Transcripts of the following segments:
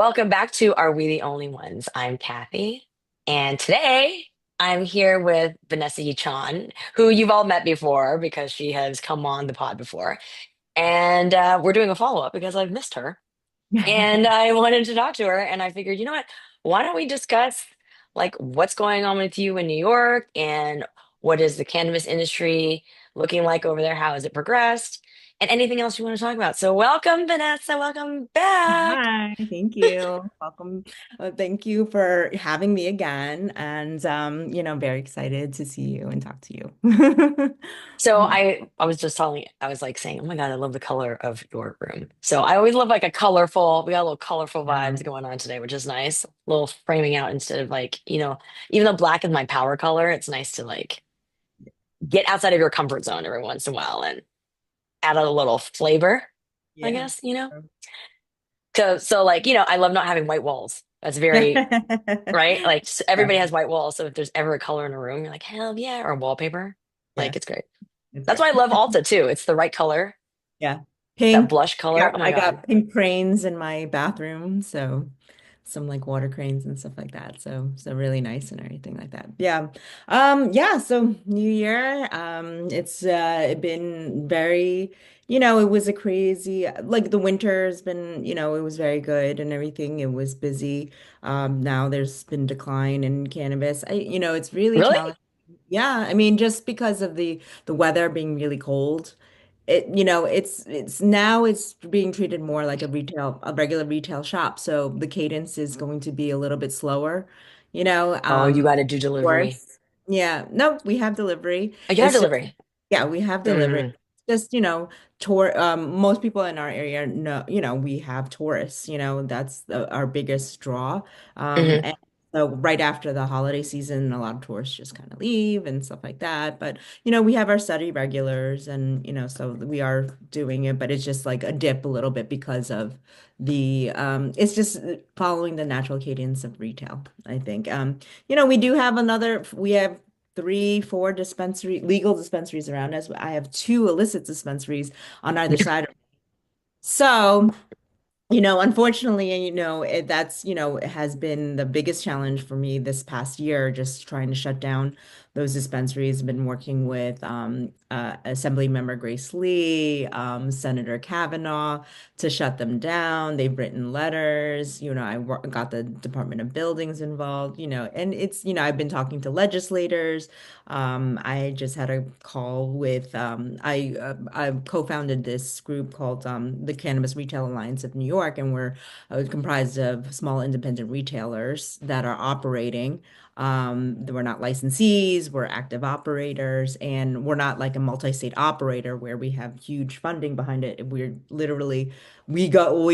Welcome back to Are We the Only Ones? I'm Kathy, and today I'm here with Vanessa Yichan, who you've all met before because she has come on the pod before. And we're doing a follow-up because I've missed her. And I wanted to talk to her, and I figured, you know what? Why don't we discuss like what's going on with you in New York and what is the cannabis industry looking like over there? How has it progressed? And anything else you want to talk about. So welcome, Vanessa. Welcome back. Hi, thank you. Welcome. Thank you for having me again. And very excited to see you and talk to you. So I was just telling I was like saying, oh my God, I love the color of your room. So I always love like a colorful, we got a little colorful vibes Um, going on today, which is nice. A little framing out instead of like, even though black is my power color, it's nice to like get outside of your comfort zone every once in a while and add a little flavor, I yeah. guess. So like, I love not having white walls. That's very, right? Like everybody Yeah, has white walls. So if there's ever a color in a room, you're like, hell yeah, or wallpaper. Like yes, it's great. it's That's great. why I love Alta too. It's the right color. Yeah. That Pink. blush color. Yeah, Oh my I God. got pink cranes in my bathroom, so some like water cranes and stuff like that. So really nice and everything like that. Yeah. Yeah, so New Year. It's been very, it was a crazy like the winter's been, it was very good and everything. It was busy. Now there's been decline in cannabis. It's really Really? challenging. Yeah, I mean, just because of the weather being really cold, it's being treated more like a regular retail shop. So the cadence is going to be a little bit slower, you know. Oh, you Um, got to do of delivery. course, yeah. No, we have delivery. Oh, you have It's just delivery. yeah, we have delivery. Mm, Just, tour most people in our area know, we have tourists, that's our biggest draw. hmm And so right after the holiday season, a lot of tourists just kind of leave and stuff like that. But, we have our study regulars and, so we are doing it, but it's just like a dip a little bit because of it's just following the natural cadence of retail, I think. We have three, four legal dispensaries around us. I have two illicit dispensaries on either side. So, unfortunately, and that's, it has been the biggest challenge for me this past year, just trying to shut down those dispensaries. I've been working with Assembly Member Grace Lee, Senator Kavanaugh to shut them down. They've written letters. Got the Department of Buildings involved, and I've been talking to legislators. I just had a call with I co-founded this group called the Cannabis Retail Alliance of New York, and we're comprised of small independent retailers that are operating. We're not licensees, we're active operators, and we're not like a multi-state operator where we have huge funding behind it. We're literally we go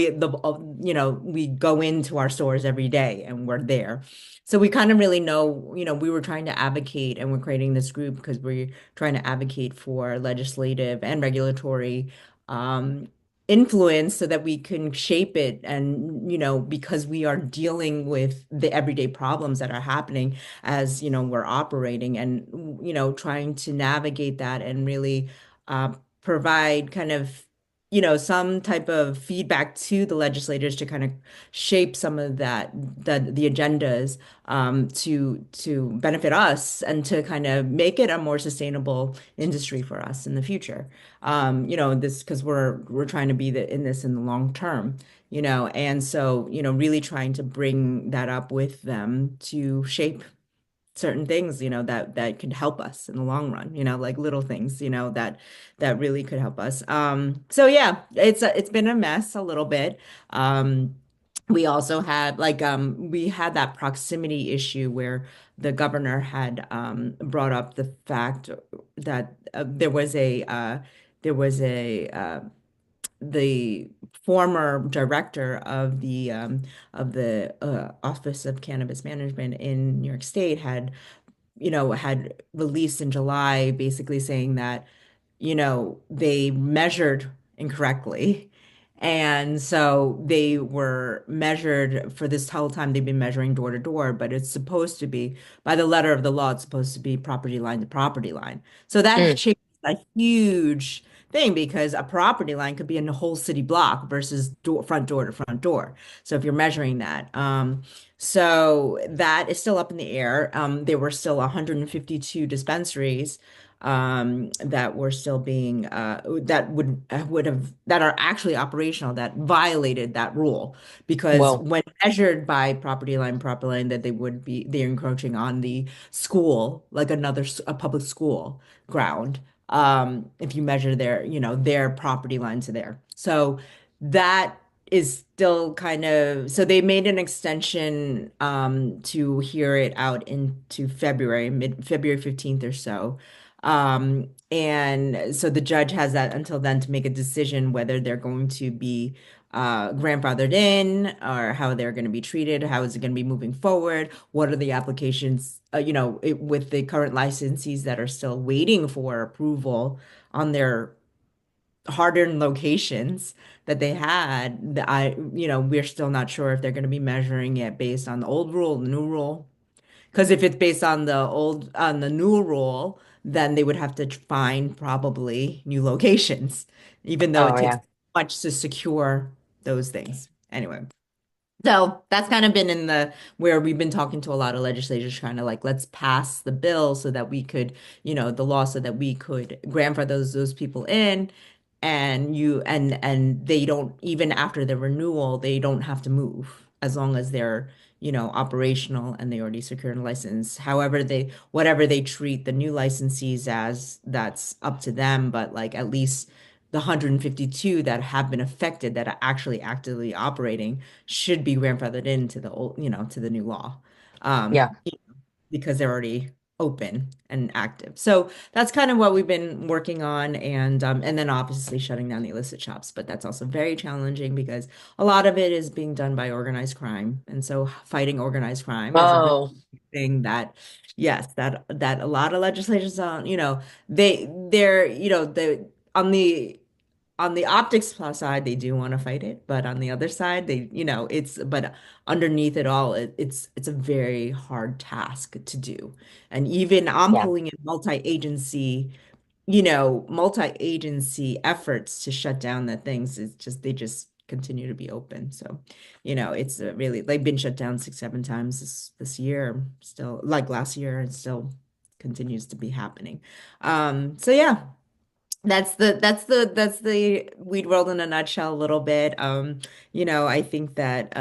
into our stores every day and we're there. So we kind of really know, we were trying to advocate and we're creating this group because we're trying to advocate for legislative and regulatory um, influence so that we can shape it. And, because we are dealing with the everyday problems that are happening as, we're operating and, trying to navigate that and really provide kind of some type of feedback to the legislators to kind of shape some of the agendas to benefit us and to kind of make it a more sustainable industry for us in the future. This because we're trying to be in this in the long term, and so, really trying to bring that up with them to shape certain things, that could help us in the long run, like little things, that really could help us. So yeah, it's been a mess a little bit. We also had we had that proximity issue where the governor had brought up the fact that there was a the former director of the Office of Cannabis Management in New York State had released in July basically saying that, they measured incorrectly. And so they were measured for this whole time they've been measuring door to door, but it's supposed to be, by the letter of the law, it's supposed to be property line to property line. So that mm. changed a huge thing because a property line could be in a whole city block versus front door to front door. So if you're measuring that, so that is still up in the air. There were still 152 dispensaries that were still being that would have that are actually operational that violated that rule because Whoa. when measured by property line that they're encroaching on the school like a public school ground if you measure their property lines there. So that is still kind of so they made an extension to hear it out into February, mid-February 15th or so. And so the judge has that until then to make a decision whether they're going to be grandfathered in or how they're going to be treated, how is it going to be moving forward, what are the applications, with the current licensees that are still waiting for approval on their hard-earned locations that they had, we're still not sure if they're going to be measuring it based on the old rule, the new rule. Because if it's based on the new rule, then they would have to find probably new locations, even though it Oh takes yeah. much to secure those things. Anyway. So that's kind of been in the where we've been talking to a lot of legislators trying to like let's pass the bill so that we could, the law so that we could grandfather those people in and they don't even after the renewal, they don't have to move as long as they're, operational and they already secured a license. However, whatever they treat the new licensees as, that's up to them, but like at least the 152 that have been affected that are actually actively operating should be grandfathered into the old, to the new law, Yeah. because they're already open and active. So that's kind of what we've been working on, and then obviously shutting down the illicit shops. But that's also very challenging because a lot of it is being done by organized crime, and so fighting organized crime is a really Oh, big thing that. Yes, that a lot of legislators don't, they're, the on the on the optics plus side, they do want to fight it, but on the other side, but underneath it all, it's a very hard task to do. And even I'm yeah. pulling in multi-agency efforts to shut down the things. It's just they just continue to be open. So, it's really they've been shut down 6, 7 times this year, still like last year, and still continues to be happening. So yeah. That's the weed world in a nutshell a little bit. I think that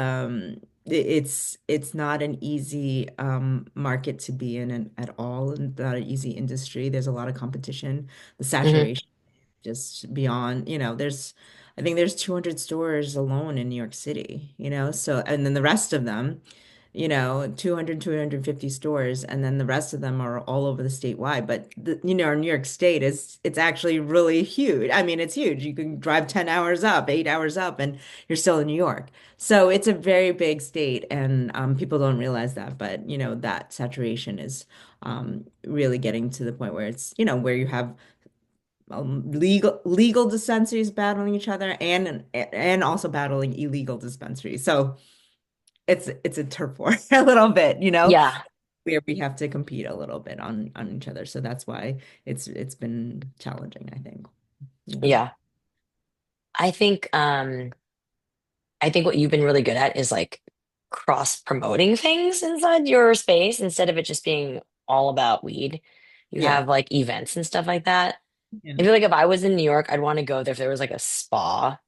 it's not an easy market to be in at all, and not an easy industry. There's a lot of competition. The Hmm. saturation just beyond, I think there's 200 stores alone in New York City, so and then the rest of them 200, 250 stores, and then the rest of them are all over the statewide. But New York State it's actually really huge. I mean, it's huge. You can drive 10 hours up, 8 hours up, and you're still in New York. So it's a very big state, and people don't realize that. But that saturation is really getting to the point where it's where you have legal dispensaries battling each other and also battling illegal dispensaries. So it's a turf war a little bit, Yeah. where we have to compete a little bit on each other. So that's why it's been challenging, I think. Yeah. I think I think what you've been really good at is like cross promoting things inside your space instead of it just being all about weed. You Yeah. have like events and stuff like that. Yeah. I feel like if I was in New York, I'd want to go there if there was like a spa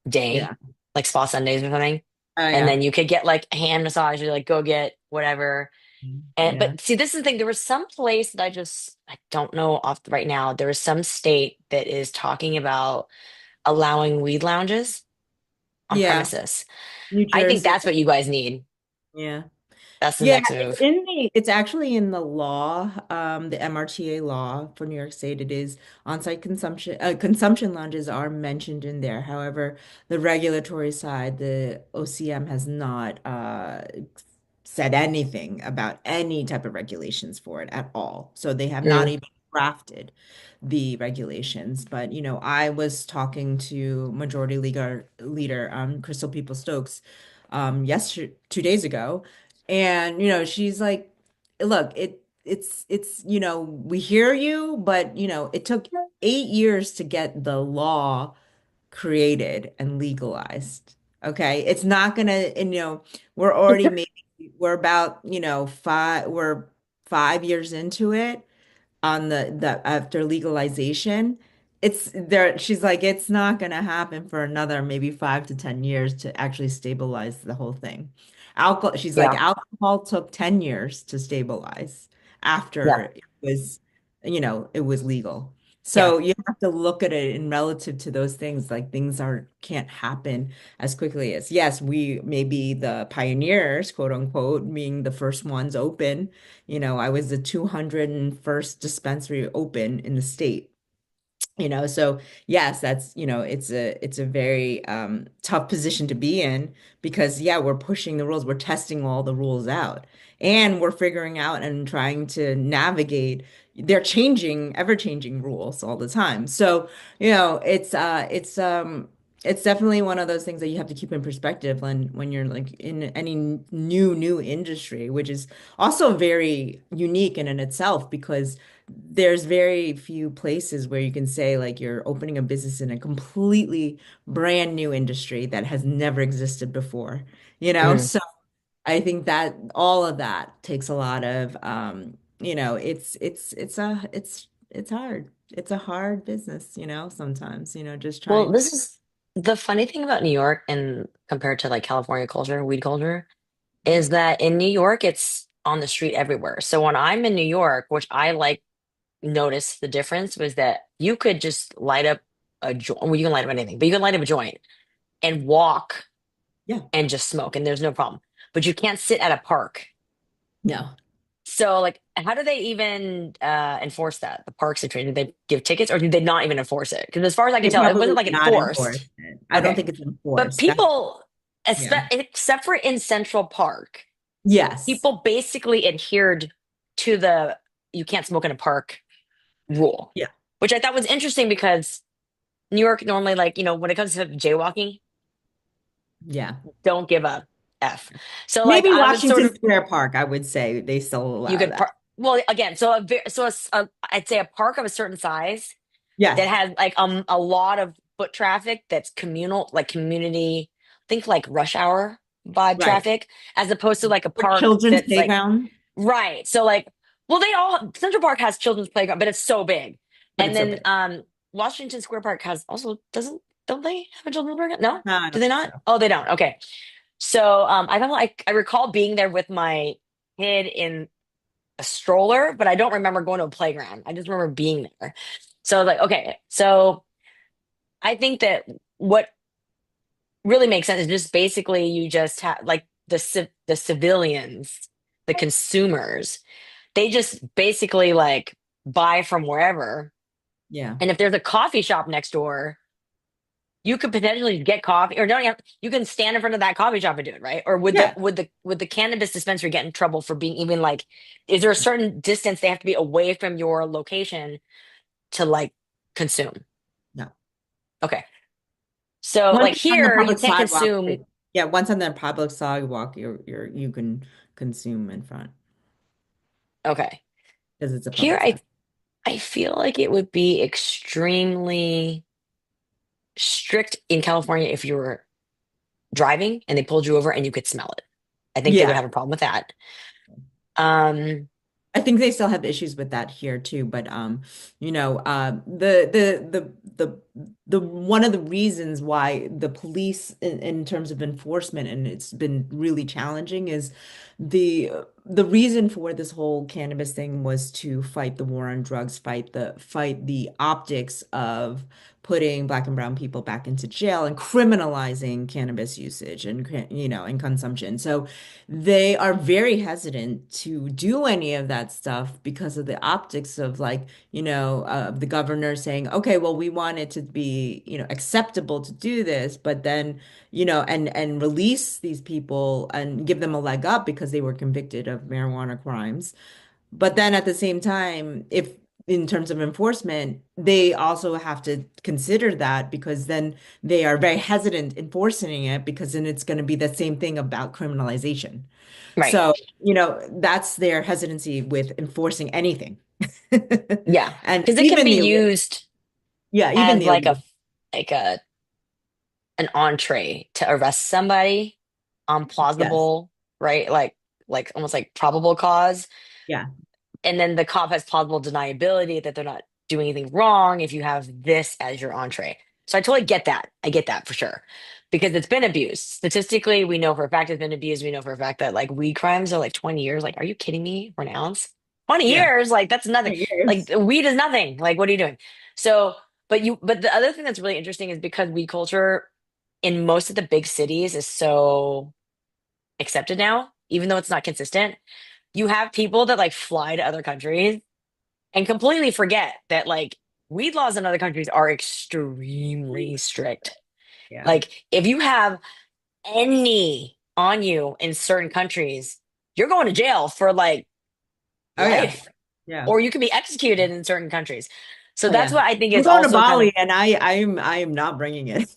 day, Yeah. like spa Sundays or something. Oh And yeah. then you could get like a hand massage or like go get whatever. And Yeah. but see, this is the thing. There was some place that I don't know off right now. There was some state that is talking about allowing weed lounges on Yeah. premises. New I think Jersey. that's what you guys need. Yeah. That's the Yeah, next move. it's actually in the law, the MRTA law for New York State. It is on-site consumption lounges are mentioned in there. However, the regulatory side, the OCM has not said anything about any type of regulations for it at all. So they have not Mm, even drafted the regulations. But I was talking to Majority Leader Crystal Peoples-Stokes yesterday 2 days ago. And she's like, look, we hear you, but it took 8 years to get the law created and legalized. Okay. It's not gonna, and we're already maybe we're about, we're 5 years into it on the after legalization. It's there, she's like, it's not gonna happen for another maybe 5 to 10 years to actually stabilize the whole thing. Alcohol, she's like, Yeah. alcohol took 10 years to stabilize after Yeah. it was legal. Yeah. So you have to look at it in relative to those things. Like things are can't happen as quickly as, yes, we may be the pioneers, quote unquote, being the first ones open. I was the 201st dispensary open in the state. So yes, that's, it's a very tough position to be in because yeah, we're pushing the rules, we're testing all the rules out, and we're figuring out and trying to navigate. They're changing, ever-changing rules all the time. So, it's definitely one of those things that you have to keep in perspective when you're like in any new industry, which is also very unique in itself because there's very few places where you can say like you're opening a business in a completely brand new industry that has never existed before, Mhm. So I think that all of that takes a lot of it's hard. It's a hard business, sometimes, just Well, trying to. this is the funny thing about New York and compared to like California culture, weed culture, is that in New York, it's on the street everywhere. So when I'm in New York, which I like noticed the difference was that you could just light up a joint. Well, you can light up anything, but you can light up a joint and walk Yeah. and just smoke, and there's no problem. But you can't sit at a park. No. So, like, how do they even enforce that? The park situation? Did they give tickets, or did they not even enforce it? Because as far as I can They tell, it probably wasn't like did not enforce enforced. it. I don't Okay, think it's but enforced. That's people, yeah. except for in Central Park, Yes. people basically adhered to the you can't smoke in a park rule, Yeah. which I thought was interesting because New York normally, like, when it comes to jaywalking, Yeah. don't give a F. So, like, Maybe I would sort Washington of, Square Park, I would say they still you allow could, that. well, again, so I'd say a park of a certain size that Yes. has like a lot of foot traffic that's communal, like community, think like rush hour vibe Right. traffic, as opposed to like a Or park children's that's like playground, right. So like, well, they all Central Park has children's playground, but it's so big. but And it's so then big. Washington Square Park has also doesn't don't they have a children's playground? No, No, I do don't they think not? so. Oh, they don't. Okay. So I don't like I recall being there with my kid in a stroller, but I don't remember going to a playground. I just remember being there. So I was like, okay, so I think that what really makes sense is just basically you just have like the civilians, the consumers, they just basically like buy from wherever. Yeah. And if there's a coffee shop next door, you could potentially get coffee or don't you have, you can stand in front of that coffee shop and do it, right? Or would the Yeah. would the cannabis dispensary get in trouble for being even like is there a certain distance they have to be away from your location to like consume? No. Okay. So Once like it's on the here you public can't sidewalk, consume yeah, once on the public sidewalk, you can consume in front okay. because it's a Here public sidewalk. I feel like it would be extremely strict in California if you were driving and they pulled you over and you could smell it. I think they would Yeah. have a problem with that. Um, I think they still have issues with that here too, but the one of the reasons why the police in terms of enforcement and it's been really challenging is the reason for this whole cannabis thing was to fight the war on drugs, fight the optics of putting black and brown people back into jail and criminalizing cannabis usage and consumption. So they are very hesitant to do any of that stuff because of the optics of like, the governor saying, okay, well, we want it to be, acceptable to do this, but then, and release these people and give them a leg up because they were convicted of marijuana crimes. But then at the same time, if in terms of enforcement, they also have to consider that because then they are very hesitant enforcing it because then it's going to be the same thing about criminalization. right. So, that's their hesitancy with enforcing anything. Yeah. And Because it can even be the used. Yeah, even as the illegal. like a an entree to arrest somebody on Yes. plausible, right? Like almost like probable cause. Yeah. And then the cop has plausible deniability that they're not doing anything wrong if you have this as your entree. So I totally get that. I get that for sure. Because it's been abused. Statistically, we know for a fact it's been abused. We know for a fact that like weed crimes are like 20 years. Like, are you kidding me for an ounce? 20 Yeah. years? Like, that's nothing. Like, Years. weed is nothing. Like, what are you doing? So, but the other thing that's really interesting is because weed culture in most of the big cities is so accepted now, even though it's not consistent. You have people that like fly to other countries and completely forget that like weed laws in other countries are extremely strict. Yeah. Like if you have any on you in certain countries, you're going to jail for like Oh yeah. life, Yeah. or you can be executed in certain countries. So Oh that's yeah. what I think I'm is going to also kind of, Bali and I am not bringing it.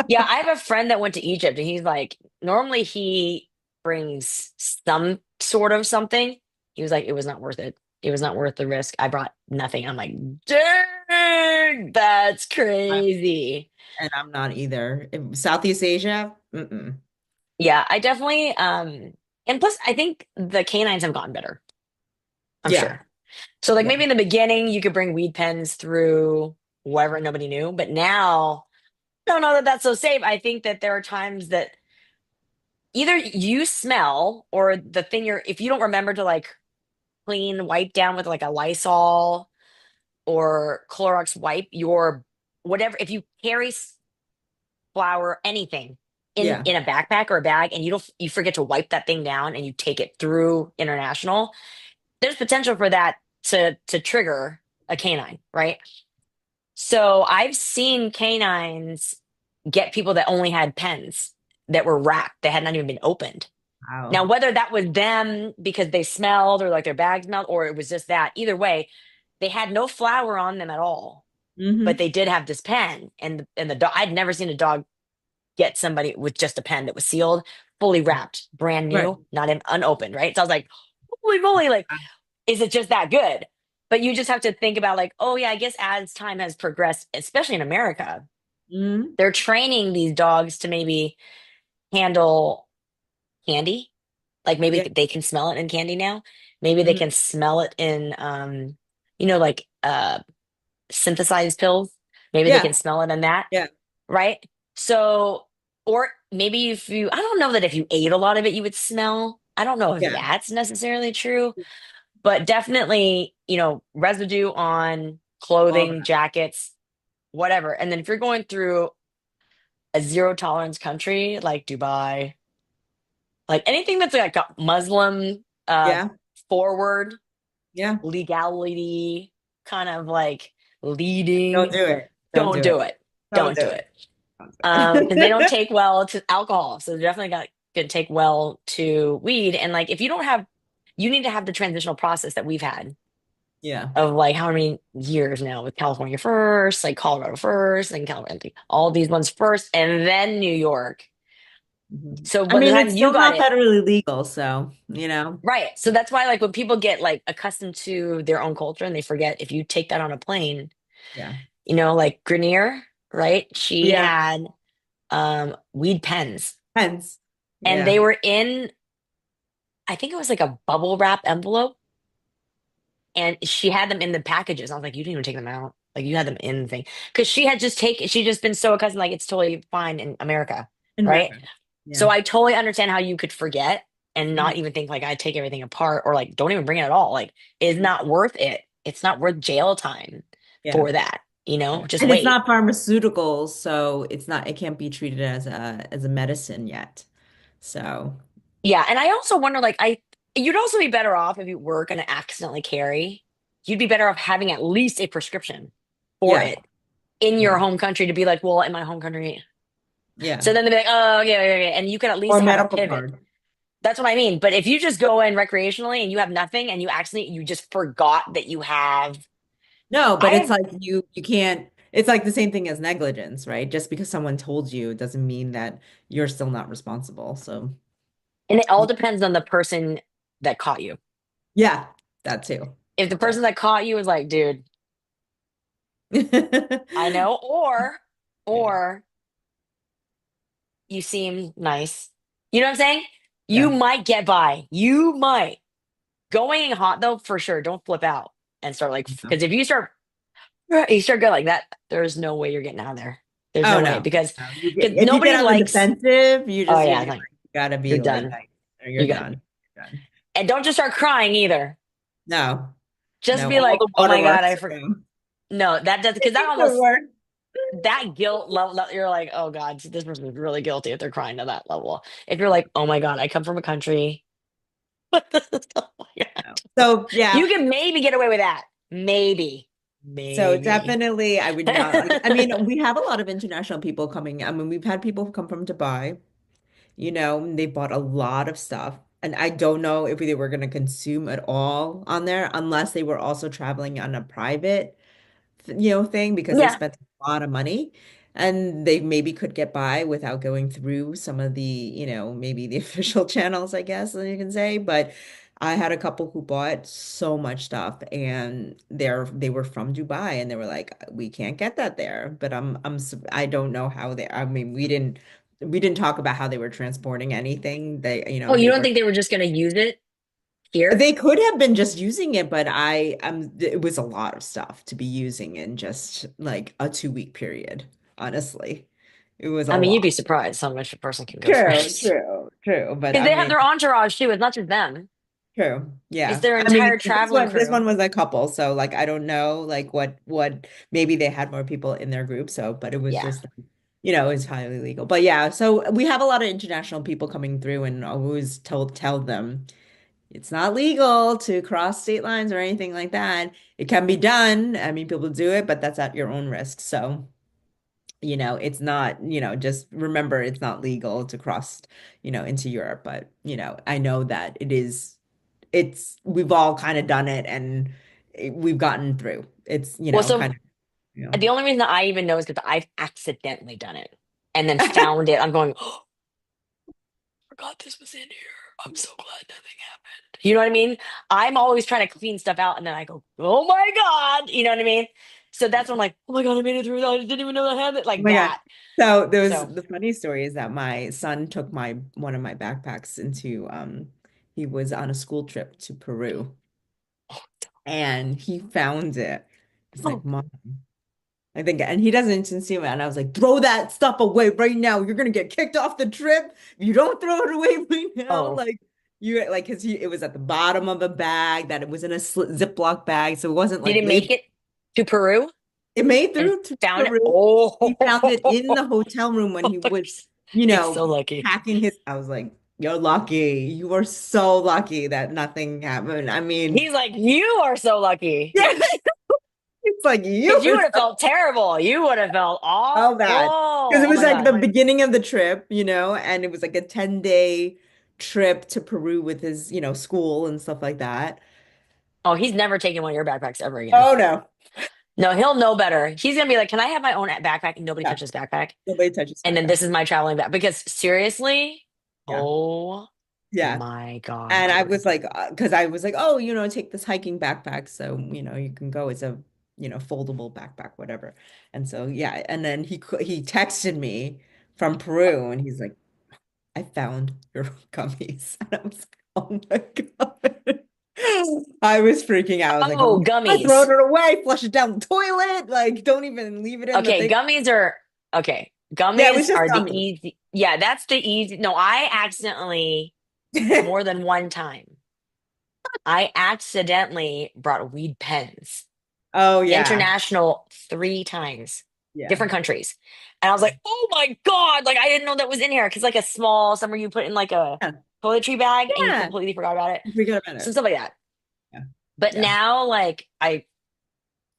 yeah, I have a friend that went to Egypt and he's like, normally he brings some sort of something. He was like, it was not worth it. It was not worth the risk. I brought nothing. I'm like, dang, that's crazy. And I'm not either. Southeast Asia? Mm-mm. Yeah, I definitely, and plus I think the canines have gotten better, I'm Yeah. sure. So like maybe Yeah. in the beginning you could bring weed pens through wherever nobody knew, but now I don't know that that's so safe. I think that there are times that either you smell or the thing you're if you don't remember to like clean wipe down with like a Lysol or Clorox wipe your whatever if you carry flour anything Yeah. in a backpack or a bag and you forget to wipe that thing down and you take it through international, there's potential for that to trigger a canine, right? So I've seen canines get people that only had pens that were wrapped that had not even been opened. Now, Wow. whether that was them because they smelled or like their bag smelled, or it was just that, either way, they had no flour on them at all, but Hmm. they did have this pen. And the dog, I'd never seen a dog get somebody with just a pen that was sealed, fully wrapped, brand Right. new, not in, unopened, right? So I was like, holy moly, like, is it just that good? But you just have to think about like, oh yeah, I guess as time has progressed, especially in America, Hmm. they're training these dogs to maybe handle candy. Like maybe Yeah. they can smell it in candy now. Maybe they Hmm. can smell it in like synthesized pills. Maybe they can Yeah. smell it in that, Yeah. right? So or maybe if you I don't know that if you ate a lot of it you would smell. I don't know if Yeah. that's necessarily true, but definitely, residue on All clothing, that. jackets, whatever. And then if you're going through a zero tolerance country like Dubai, like anything that's like a Muslim Yeah. forward Yeah. legality kind of like Don't leading, do it. Don't don't do do it. it. Don't Don't do do it. it. Don't do Because they don't it. take well to alcohol. So they're definitely got gonna take well to weed. And like if you don't have you need to have the transitional process that we've had Yeah. of like how many years now with California first, like Colorado first, then California, all these ones first, and then New York. Mhm. So I by the mean, time it's you still got not it, federally legal, so. right. So that's why like when people get like accustomed to their own culture and they forget if you take that on a plane, Yeah. like Grenier, right? She Yeah. had weed pens Hence. and Yeah. they were in, I think it was like a bubble wrap envelope, and she had them in the packages. I was like, you didn't even take them out. Like you had them in the thing. Because she just been so accustomed, like it's totally fine in America, In right? America. So Yeah. I totally understand how you could forget and Mhm. not even think like I take everything apart or like don't even bring it at all. Like it's not worth it. It's not worth jail time Yeah. for that, Yeah. just And it's wait. not pharmaceuticals, so it can't be treated as a medicine yet. So, Yeah, and I also wonder, like, you'd also be better off if you were going to accidentally carry. You'd be better off having at least a prescription for yeah. it in your Yeah. home country to be like, well, in my home country. Yeah. So then they'd be like, oh, yeah, yeah, yeah, and you can at Or least a have a medical pivot. card. That's what I mean. But if you just go in recreationally and you have nothing and you just forgot that you have, No, I but it's have, like you can't, it's like the same thing as negligence, right? Just because someone told you doesn't mean that you're still not responsible. So, and it all y- depends on the person that caught you. yeah, that too. If the So, person that caught you was like, dude, I know, Yeah. or you seem nice. You know what I'm saying? You Yeah. might get by. You might. Going hot though, for sure. Don't flip out and start like, No. because if you start going like that, there's no way you're getting out of there. There's Oh no way no. because No. because If you get nobody on the likes. defensive, Oh you're yeah, like, it's like you gotta you're be like done. nice or you're You're good. done. You're done. And don't just start crying either. No. Just No. be All like, the oh my God, waterworks. No. no, that does because that The almost work. that guilt level that you're like, oh God, this person is really guilty if they're crying to that level. If you're like, oh my God, I come from a country. Oh my No. God. So yeah. You can maybe get away with that. Maybe. So Maybe. definitely I would not like, I mean, we have a lot of international people coming. I mean, we've had people who come from Dubai, they bought a lot of stuff. And I don't know if they were going to consume it all on there unless they were also traveling on a private thing because they Yeah. spent a lot of money and they maybe could get by without going through some of the, maybe the official channels, I guess, you can say. But I had a couple who bought so much stuff and they were from Dubai and they were like, we can't get that there. But I don't know how I mean, we didn't talk about how they were transporting anything. Oh, you They don't were think they were just going to use it here? they could have been just using it, but it was a lot of stuff to be using in just like a 2 week period, honestly. It was a I mean, you'd be lot. surprised how much a person can go through. True, true, true. But Because I they have mean, their entourage too. It's not just them. true. It's Yeah. their I mean, entire this traveling one this crew. one was a couple, so like I don't know like what maybe they had more people in their group, so but it was Yeah. just it was highly legal. But yeah, so we have a lot of international people coming through and I always tell them it's not legal to cross state lines or anything like that. It can be done. I mean, people do it, but that's at your own risk. So, it's not, just remember it's not legal to cross, into Europe. But, I know that we've all kind of done it and we've gotten through. It's, Well, so kind of, the only reason that I even know is because I've accidentally done it and then found it. I'm going, oh, I forgot this was in here. I'm so glad nothing happened. You know what I mean? I'm always trying to clean stuff out and then I go, oh my God. You know what I mean? So that's when I'm like, oh my God, I made it through. I didn't even know I had it. Oh Like my God. that. So So, the funny story is that my son took my one of my backpacks he was on a school trip to Peru and he found it. It's oh, like, Mom, I think, and he doesn't consume it. And I was like, throw that stuff away right now. You're gonna get kicked off the trip. If you don't throw it away right now, oh, like because it was at the bottom of a bag that it was in a Ziploc bag, so it wasn't did like it make labeled. it to Peru It made and through to found it? Peru. He found it in Oh, the hotel room when he was, he's so lucky. packing his. I was like, "You're lucky. You are so lucky that nothing happened." I mean, He's like, you are so lucky. yeah, it's like you Because you are would have so felt terrible. You would have felt awful. all bad because it Oh was my like the God. beginning of the trip, and it was like a 10-day trip to Peru with his, school and stuff like that. Oh, he's never taken one of your backpacks ever again. Oh no, No, he'll know better. He's gonna be like, "Can I have my own backpack?" And nobody yeah, touches backpack. nobody touches And then backpack. this is my traveling bag. Because seriously, Yeah, oh yeah. my God, And I crew. was like, because I was like, oh, take this hiking backpack. So, you can go as a, foldable backpack, whatever. And so, yeah. And then he texted me from Peru and he's like, I found your gummies. And I was like, oh my God. I was freaking out. I was like, oh, Oh, I throw it gummies. away, flush it down the toilet. Like, don't even leave it in the Okay, thing. gummies are okay. Yeah, it was Gummies just are the gummies. easy. Yeah, that's the easy. No, I accidentally more than one time. I accidentally brought weed pens. Oh, yeah. International 3 times, Yeah. different countries. And I was like, oh my God, like I didn't know that was in here. Cause like a small, somewhere you put in like a Yeah. toiletry bag and you Yeah. completely forgot about it. I forgot about Some it. stuff like that. Yeah. But Yeah. now, like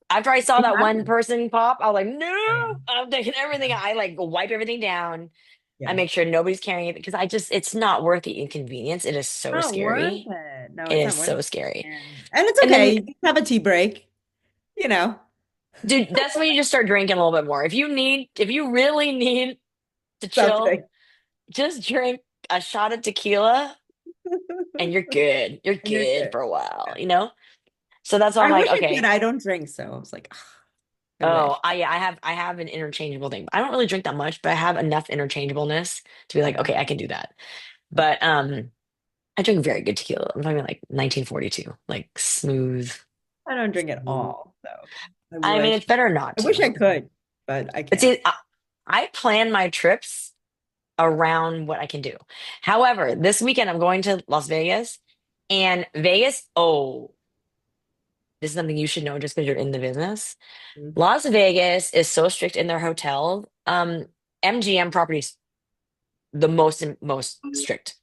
after I saw It that one happened. person pop, I was like, Oh, yeah. no, I'm taking everything. Yeah. I like wipe everything down. I Yeah. make sure nobody's carrying it because it's not worth the inconvenience. It is so Not worth scary. it. No, It it's is not worth so it. scary. And it's And then, okay. You can have a tea break, you know, dude, that's when you just start drinking a little bit more. If you really need to chill, something. just drink a shot of tequila and you're good. You're And you're good good. for a while, Yeah. you know? So that's why I'm I like, wish I could. okay, I don't drink, so I was like, I Oh, wish. yeah, I have an interchangeable thing. I don't really drink that much, but I have enough interchangeableness to be like, Yeah. okay, I can do that. But I drink very good tequila. I'm talking like 1942, like smooth. I don't drink at Smooth. all, so I I mean, wish. it's better not I wish to. I could, but I But can't. see, I plan my trips around what I can do. However, this weekend I'm going to Las Vegas, and Vegas, oh, this is something you should know just because you're in the business. Las Vegas is so strict in their hotel. MGM properties the most strict.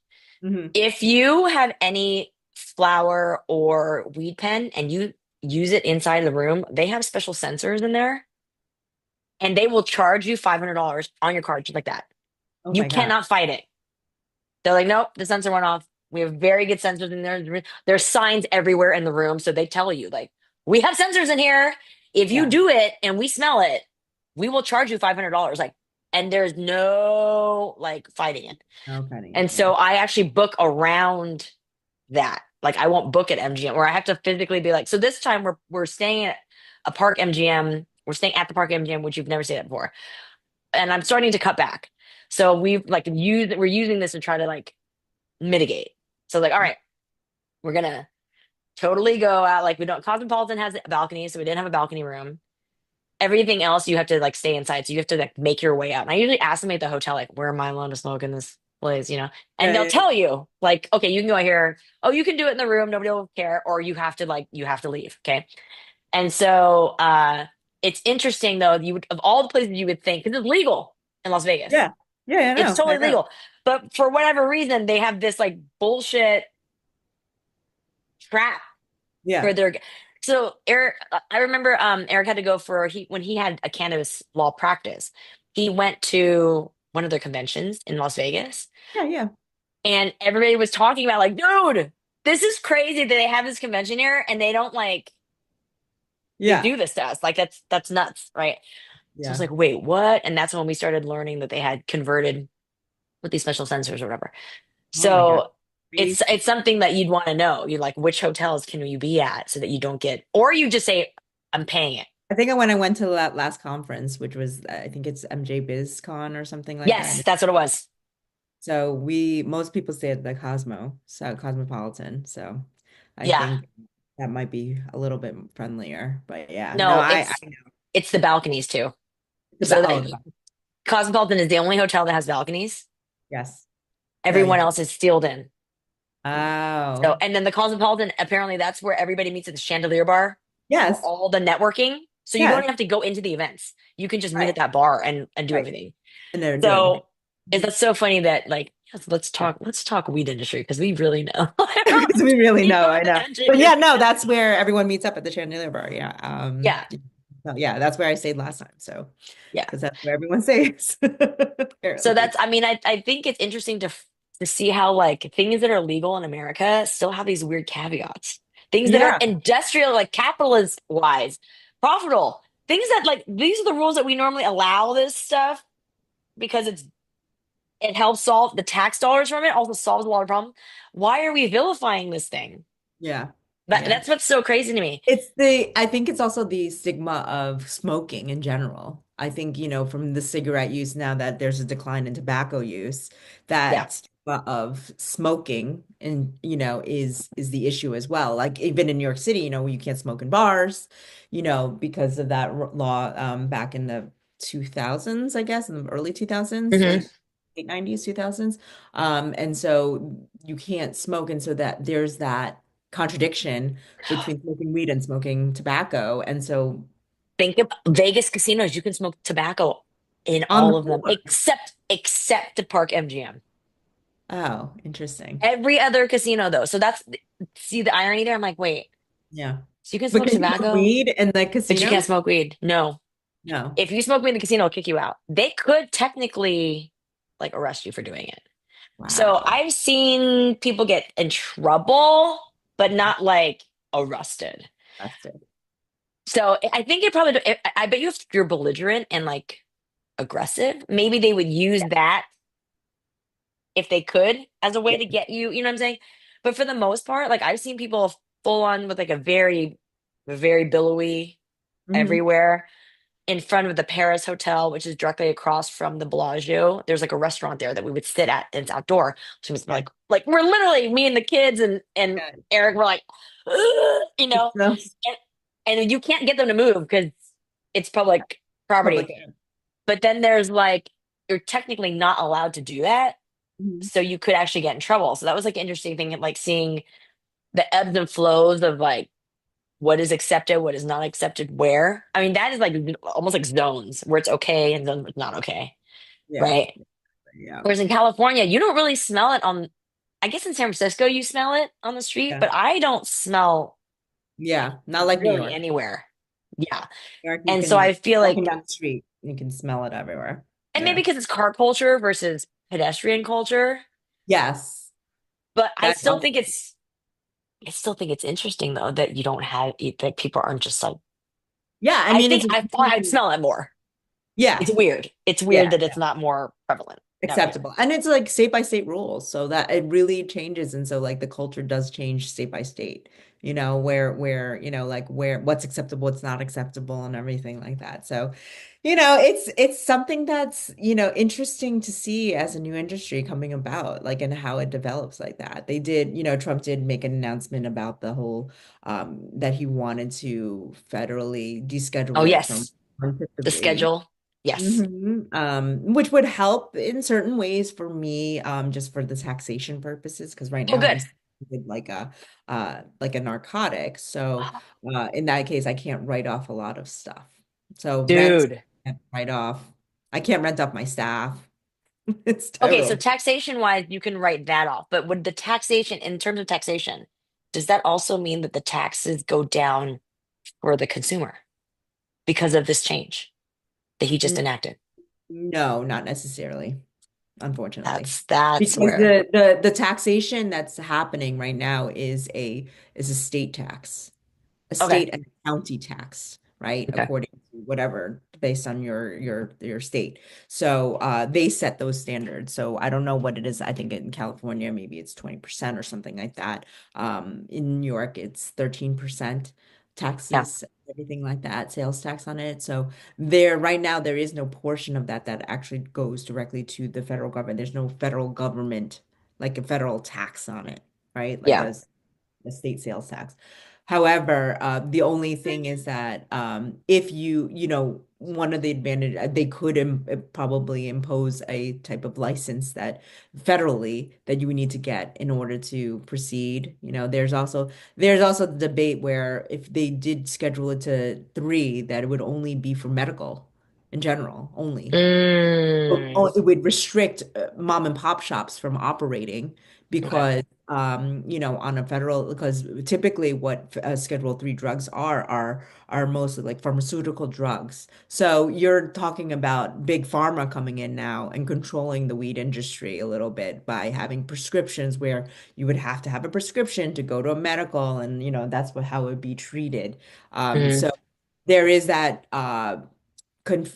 Mm-hmm. If you have any flower or weed pen and you use it inside the room, they have special sensors in there and they will charge you $500 on your card just like that. Oh You my God. cannot fight it. They're like, nope, the sensor went off. We have very good sensors in there. There's signs everywhere in the room. So they tell you, like, we have sensors in here. If you Yeah. do it and we smell it, we will charge you $500. Like, and there's no like fighting it. No cutting it. And Yeah. so I actually book around that. Like I won't book at MGM or I have to physically be like, so this time we're staying at a park MGM. We're staying at the park MGM, which you've never stayed at before. And I'm starting to cut back. So we're using this to try to like mitigate. So like, all right, we're gonna totally go out. Like we don't Cosmopolitan has a balcony, so we didn't have a balcony room. Everything else you have to like stay inside. So you have to like make your way out. And I usually ask them at the hotel, like, where am I allowed to smoke in this place, Yeah. And they'll Yeah. tell you, like, okay, you can go here. Oh, you can do it in the room, nobody will care, or you have to leave. Okay. And so it's interesting though, you would of all the places you would think, because it's legal in Las Vegas. Yeah. Yeah. Yeah. I It's know. I totally know. legal. But for whatever reason, they have this like bullshit trap Yeah. for their so Eric I remember Eric had to go for he when he had a cannabis law practice. He went to one of their conventions in Las Vegas Yeah. Yeah. and everybody was talking about like, dude, this is crazy that they have this convention here and they don't like they Yeah. do this to us. Like that's nuts, right? So I was Yeah. like, wait, what? And that's when we started learning that they had converted with these special sensors or whatever. Oh my God. So it's Crazy. something that you'd want to know. You're like, which hotels can you be at so that you don't get, or you just say, I'm paying it. I think when I went to that last conference, which was, I think it's MJ BizCon or something like Yes, that. that's what it was. So most people stay at the Cosmopolitan. So I Yeah. think that might be a little bit friendlier. But yeah, no, No, I it's know it's the balconies too. So about, that the, Cosmopolitan is the only hotel that has balconies. yes. Yeah, Everyone yeah. else is sealed in. So, Oh, and then the Cosmopolitan, apparently that's where everybody meets at the Chandelier Bar for yes. all the networking. So you don't Yes. even have to go into the events. You can just meet Right. at that bar and do Right. everything. And they're do everything. So is that so funny that like yes, let's talk weed industry because we really know. Because we really We know, know I the know. But edges. yeah, no, that's where everyone meets up at the Chandelier Bar. Yeah. Yeah, So yeah, that's where I stayed last time. So, yeah. because that's where everyone stays, So apparently. that's I mean I think it's interesting to see how like things that are legal in America still have these weird caveats. Things that are Yeah. industrial, like capitalist wise, profitable. Things that like these are the rules that we normally allow this stuff because it helps solve the tax dollars from it, also solves a lot of problems. Why are we vilifying this thing? Yeah. Yeah. That's what's so crazy to me. I think it's also the stigma of smoking in general. I think, from the cigarette use now that there's a decline in tobacco use, Yeah. that stigma of smoking and, is the issue as well. Like even in New York City, you can't smoke in bars, because of that law back in the 2000s, I guess, in the early 2000s, Hmm. late 90s, 2000s. And so you can't smoke. And so that there's that contradiction between smoking weed and smoking tobacco. And so Think of Vegas casinos. You can smoke tobacco in on the all of them floor. except the Park MGM. Oh, interesting. Every other casino though. So that's see the irony there. I'm like, wait, Yeah. so you can But smoke can you smoke tobacco, weed in the but you can't casino? smoke weed. No. No. If you smoke weed in the casino, it'll kick you out. They could technically like arrest you for doing it. So Wow. I've seen people get in trouble, but not like arrested. That's it. So I think it probably, I bet you if you're belligerent and like aggressive, maybe they would use that if they could as a way Yeah. to get you, you know what I'm saying? But for the most part, like I've seen people full on with like a very billowy Hmm. everywhere. in front of the Paris Hotel, which is directly across from the Bellagio. There's like a restaurant there that we would sit at, and it's outdoor. So it's Yeah. like we're literally me and the kids and Yeah. Eric were like, "Ugh," So and, and you can't get them to move because it's public public. property. But then there's like you're technically not allowed to do that, Mhm. so you could actually get in trouble. So that was like an interesting thing, like seeing the ebbs and flows of like what is accepted, what is not accepted, where. I mean, that is like almost like zones where it's okay and zones where it's not okay, Yeah. right? Yeah. Whereas in California, you don't really smell it on, I guess in San Francisco, you smell it on the street, Yeah. but I don't smell Yeah. Not like New really York. anywhere. Yeah. New York, you And so can I feel walking like, down the street, you can smell it everywhere. and maybe Yeah. because it's car culture versus pedestrian culture, Yes. but That helps. I still think it's interesting though that you don't have, that people aren't just like, Yeah, I I mean think it's I thought I'd smell it more. It's yeah. weird. It's weird Yeah. that it's not more prevalent nowadays. Acceptable. And it's like state by state rules, so that it really changes. And so like the culture does change state by state, like where what's acceptable, what's not acceptable and everything like that. So, it's something that's, interesting to see as a new industry coming about, like and how it develops like that. Trump did make an announcement about the whole that he wanted to federally Oh, deschedule it from yes. one to The three. schedule. Yes. Which would help in certain ways for me, just for the taxation purposes, because right Oh, now I'm good. with like a narcotic. So in that case, I can't write off a lot of stuff. So rent, Dude. I can't write off. I can't rent off my staff. It's Okay, so terrible. taxation wise, you can write that off. But would the taxation, in terms of taxation, does that also mean that the taxes go down for the consumer because of this change that he just N- enacted? No, not necessarily, unfortunately. That's Because where. the taxation that's happening right now is a state tax. A Okay. state and county tax, right? Okay. According to whatever, based on your state. So they set those standards. So I don't know what it is. I think in California, maybe it's 20% or something like that. In New York, it's 13% Yeah. taxes, everything like that, sales tax on it. So there, right now, there is no portion of that that actually goes directly to the federal government. There's no federal government, like a federal tax on it, right? Like Yeah. a state sales tax. However, the only thing is that if one of the advantage, they could probably impose a type of license that federally that you would need to get in order to proceed. There's also the debate where if they did schedule it to three, that it would only be for medical in general only. Mm. It would restrict mom and pop shops from operating Okay. because on a federal, because typically what Schedule 3 drugs are mostly like pharmaceutical drugs. So you're talking about big pharma coming in now and controlling the weed industry a little bit by having prescriptions where you would have to have a prescription to go to a medical, and how it would be treated. Mm. So there is that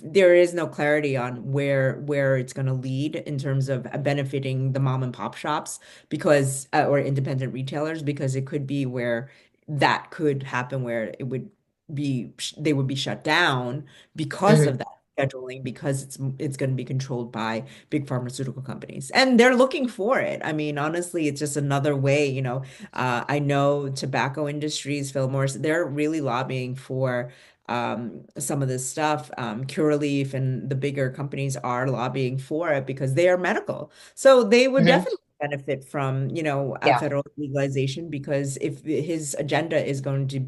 there is no clarity on where it's going to lead in terms of benefiting the mom and pop shops because or independent retailers, because it could be where that could happen where they would be shut down because Mhm. of that scheduling, because it's going to be controlled by big pharmaceutical companies, and they're looking for it. I mean, honestly, it's just another way. I know tobacco industries, Phil Morris, they're really lobbying for some of this stuff. Curaleaf and the bigger companies are lobbying for it because they are medical. So they would Mhm. definitely benefit from, a Yeah. federal legalization, because if Trump's agenda is going to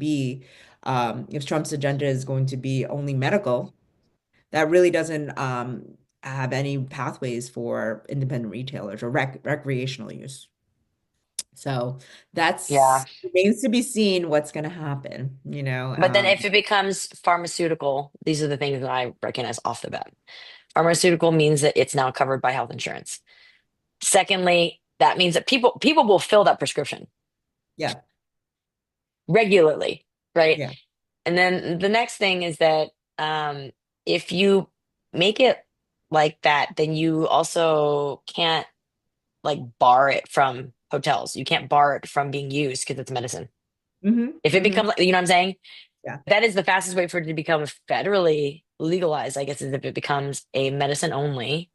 be only medical, that really doesn't have any pathways for independent retailers or recreational use. So Yeah. that's remains to be seen what's going to happen, But then if it becomes pharmaceutical, these are the things that I recognize off the bat. Pharmaceutical means that it's now covered by health insurance. Secondly, that means that people will fill that prescription Yeah. regularly, right? Yeah. And then the next thing is that if you make it like that, then you also can't like bar it from hotels. You can't bar it from being used because it's medicine. Hmm. If it Hmm. becomes, you know what I'm saying? Yeah. That is the fastest way for it to become federally. legalized, I guess, is if it becomes a medicine only.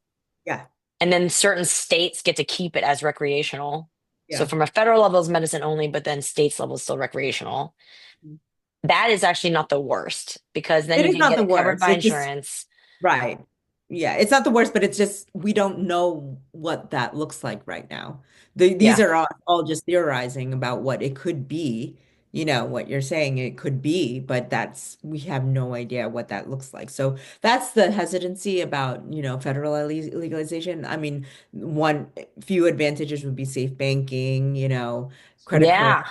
Yeah. And then certain states get to keep it as recreational. So Yeah. from a federal level, it's medicine only, but then states level is still recreational. That is actually not the worst because then It you is can not get the it covered worst. by It's just insurance. right. Yeah, it's not the worst, but it's just we don't know what that looks like right now. These Yeah. are all just theorizing about what it could be, what you're saying it could be, but we have no idea what that looks like. So that's the hesitancy about, federal legalization. I mean, one few advantages would be safe banking, credit card, Yeah.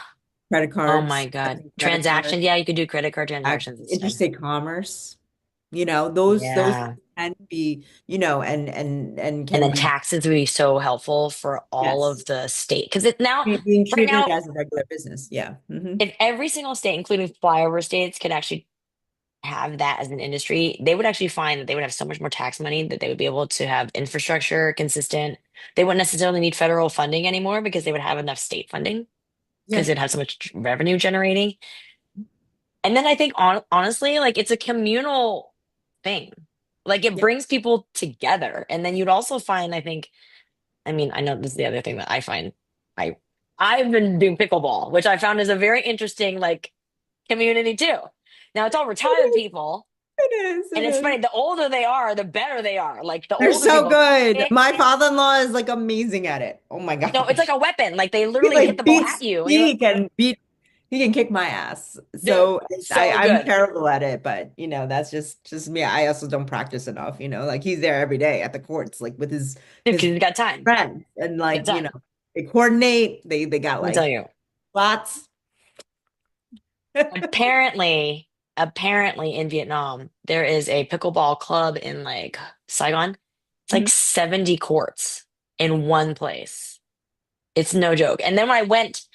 credit Oh my cards, God. credit cards, Transactions. Yeah, you could do credit card transactions instead. interstate commerce. Those Yeah. can be, and And can then be, taxes would be so helpful for all yes, of the state. Because it's now, being right treated now, as a regular business. Yeah. if every single state, including flyover states, could actually have that as an industry, they would actually find that they would have so much more tax money that they would be able to have infrastructure consistent. They wouldn't necessarily need federal funding anymore because they would have enough state funding because Yeah. they'd have so much revenue generating. And then I think honestly, like it's a communal thing. Like it Yeah. brings people together. And then you'd also find, I think, I mean, I know this is the other thing that I find. I I've been doing pickleball, which I found is a very interesting like community too. Now it's all retired people, It is. and It it's is. funny, the older they are, the better they are. Like the They're older so people good. kick. My father-in-law is like amazing at it. Oh my No, it's like gosh. a weapon. Like they He literally hit like the ball at beats, you, and you're like, he can beat, he can kick my ass. dude, So so I'm good. terrible at it, but that's just me. I also don't practice enough, like he's there every day at the courts, like with Dude, because his he's got time. friends and He's got like, time. they coordinate, they got Let me tell like you. lots. Apparently in Vietnam, there is a pickleball club in like Saigon. It's like Mhm. 70 courts in one place. It's no joke. And then when I went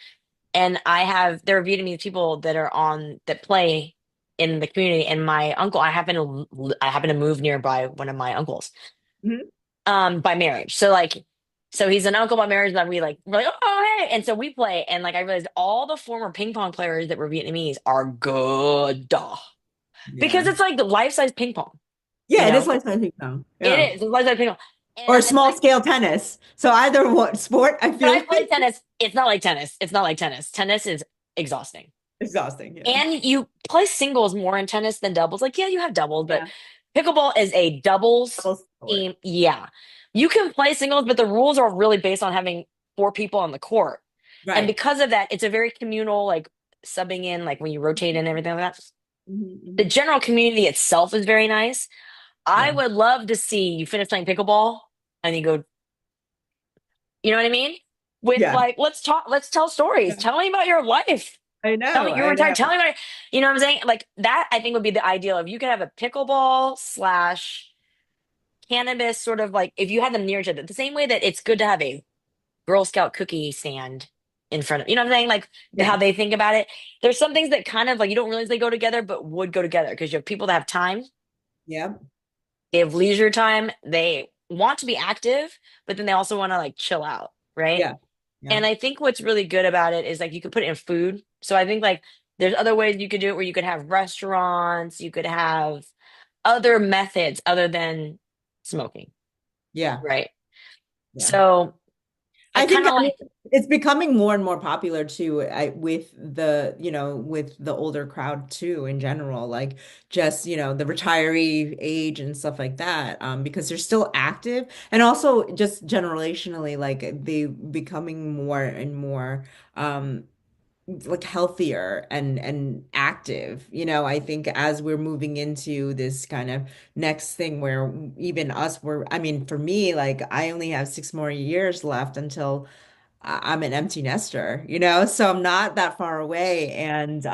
and there are Vietnamese people that play in the community, and my uncle, I happen to move nearby one of my uncles, Mhm. by marriage. So he's an uncle by marriage, and we're like, oh hey. And so we play, and like I realized all the former ping pong players that were Vietnamese are good. Because Yeah. it's like life-size ping pong, you Yeah, it is know? like something now. It Yeah. is. It's life-size ping pong. Or And it's small like, scale tennis. So either what sport, I but feel I play like tennis. It's not like tennis. It's not like tennis. Tennis is exhausting. exhausting. Yeah. And you play singles more in tennis than doubles. Like, yeah, you have doubles, but Yeah. pickleball is a doubles Double sport. team. Yeah. You can play singles, but the rules are really based on having four people on the court. And Right. because of that, it's a very communal, like subbing in, like when you rotate in and everything like that. Mhm, The mhm. general community itself is very nice. I Yeah. would love to see you finish playing pickleball and you go, you know what I mean? With Yeah. like, let's talk, let's tell stories. Yeah. Tell me about your life. I Tell know. me you're I retired. know. Tell me about, you know what I'm saying? Like that, I think would be the ideal. If you could have a pickleball slash cannabis sort of like, if you had them near each other, the same way that it's good to have a Girl Scout cookie stand in front of, you know what I'm saying? Like how Yeah. they think about it. There's some things that kind of like you don't realize they go together, but would go together because you have people that have time, Yeah. they have leisure time, they want to be active, but then they also want to like chill out, right? Yeah. Yeah. And I think what's really good about it is like you could put it in food. So I think like there's other ways you could do it where you could have restaurants, you could have other methods other than smoking, Yeah. right? Yeah. So I I kind think, of I mean, like, it's becoming more and more popular too, with the older crowd too in general, like just, the retiree age and stuff like that, because they're still active and also just generationally, like they becoming more and more, like healthier and active. I think as we're moving into this kind of next thing where even us, I mean, for me, like I only have 6 more years left until I'm an empty nester, so I'm not that far away. And,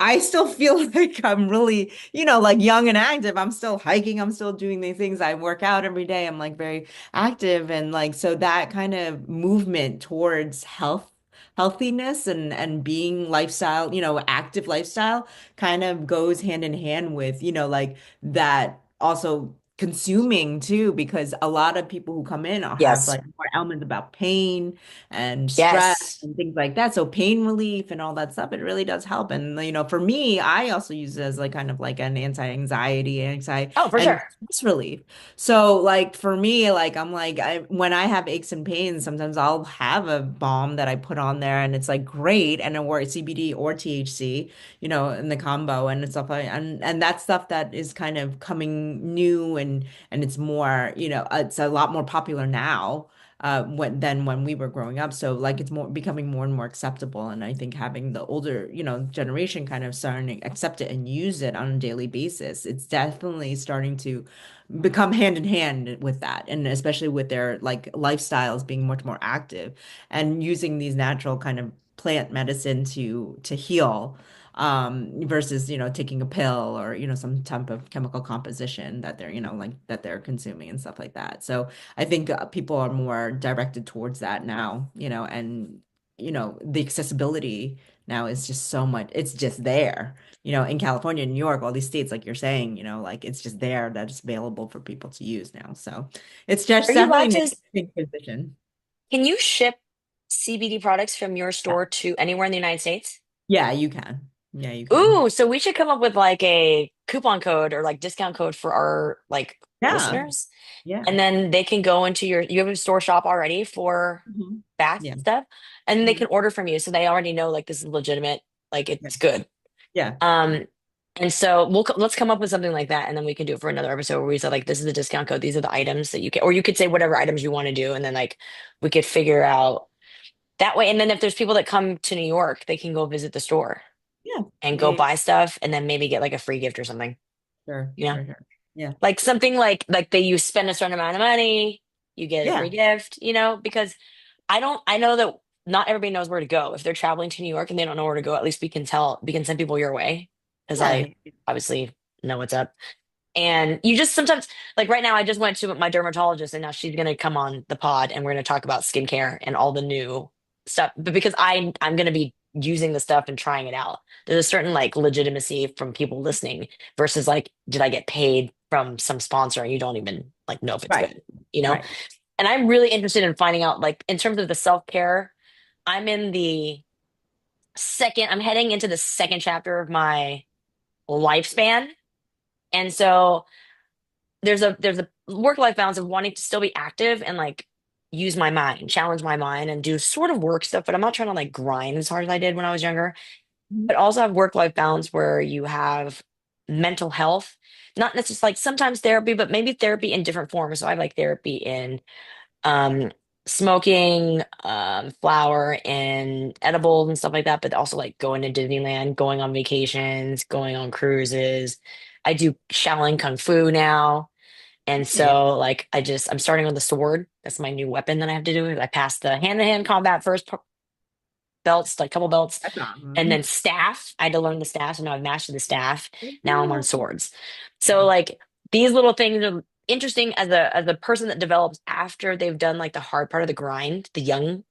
I still feel like I'm really, like young and active. I'm still hiking. I'm still doing the things. I work out every day. I'm like very active. And like, so that kind of movement towards healthiness and being lifestyle, active lifestyle kind of goes hand in hand with, like that also consuming too, because a lot of people who come in have Yes. like more elements about pain and stress Yes. and things like that. So pain relief and all that stuff, it really does help. And for me, I also use it as like kind of like an anti-anxiety, Oh, for and sure. stress relief. So like for me, like I'm like when I have aches and pains, sometimes I'll have a balm that I put on there and it's like great, and it works CBD or THC, in the combo and stuff like, and that's stuff that is kind of coming new, and it's more, it's a lot more popular now than when we were growing up. So like it's more becoming more and more acceptable. And I think having the older, generation kind of starting to accept it and use it on a daily basis, it's definitely starting to become hand in hand with that. And especially with their like lifestyles being much more active and using these natural kind of plant medicine to heal, versus taking a pill or some type of chemical composition that they're like that they're consuming and stuff like that. So I think people are more directed towards that now, and the accessibility now is just so much, it's just there, in California, New York, all these states, like you're saying, like it's just there, that it's available for people to use now. So it's Are just you definitely allowed an to, interesting position. can you ship CBD products from your Yeah. store to anywhere in the United States? Yeah, you can. Yeah, you can. Ooh, so we should come up with like a coupon code or like discount code for our like Yeah. listeners. Yeah. And then they can go into you have a store shop already for Mhm. bath Yeah. stuff. And then they Mhm. can order from you. So they already know like this is legitimate, like Yeah. it's good. Yeah. Um, and so let's come up with something like that, and then we can do it for another episode where we say like this is the discount code, these are the items that you can, or you could say whatever items you want to do, and then like we could figure out that way. And then if there's people that come to New York, they can go visit the store Yeah. and Yeah. go Yeah. buy stuff, and then maybe get like a free gift or something. Sure. You know, Sure. Sure. Yeah. like something like they you spend a certain amount of money, you get a free Yeah. gift. Because I know that not everybody knows where to go if they're traveling to New York and they don't know where to go. At least we can send people your way because I Yeah. obviously know what's up. And you just sometimes, like right now, I just went to my dermatologist and now she's going to come on the pod and we're going to talk about skincare and all the new stuff. But because I'm going to be using the stuff and trying it out, there's a certain like legitimacy from people listening versus like, did I get paid from some sponsor and you don't even like know if it's Right. good, you know? Right. And I'm really interested in finding out, like, in terms of the self-care, I'm in the I'm heading into the second chapter of my lifespan. And so there's a work-life balance of wanting to still be active and like use my mind, challenge my mind and do sort of work stuff, but I'm not trying to like grind as hard as I did when I was younger. Mhm. But also have work-life balance where you have mental health, not necessarily like sometimes therapy, but maybe therapy in different forms. So I have like therapy in um smoking flower and edibles and stuff like that, but also like going to Disneyland, going on vacations, going on cruises. I do Shaolin Kung Fu now. And Yeah. so like I'm starting with the sword. That's my new weapon that I have to do. I passed the hand-to-hand combat first belts, like couple belts, That's and then awesome. staff. I had to learn the staff, so now I've mastered the staff. Good Now I'm on deal. swords. So like these little things are interesting as a person that develops after they've done like the hard part of the grind, the young,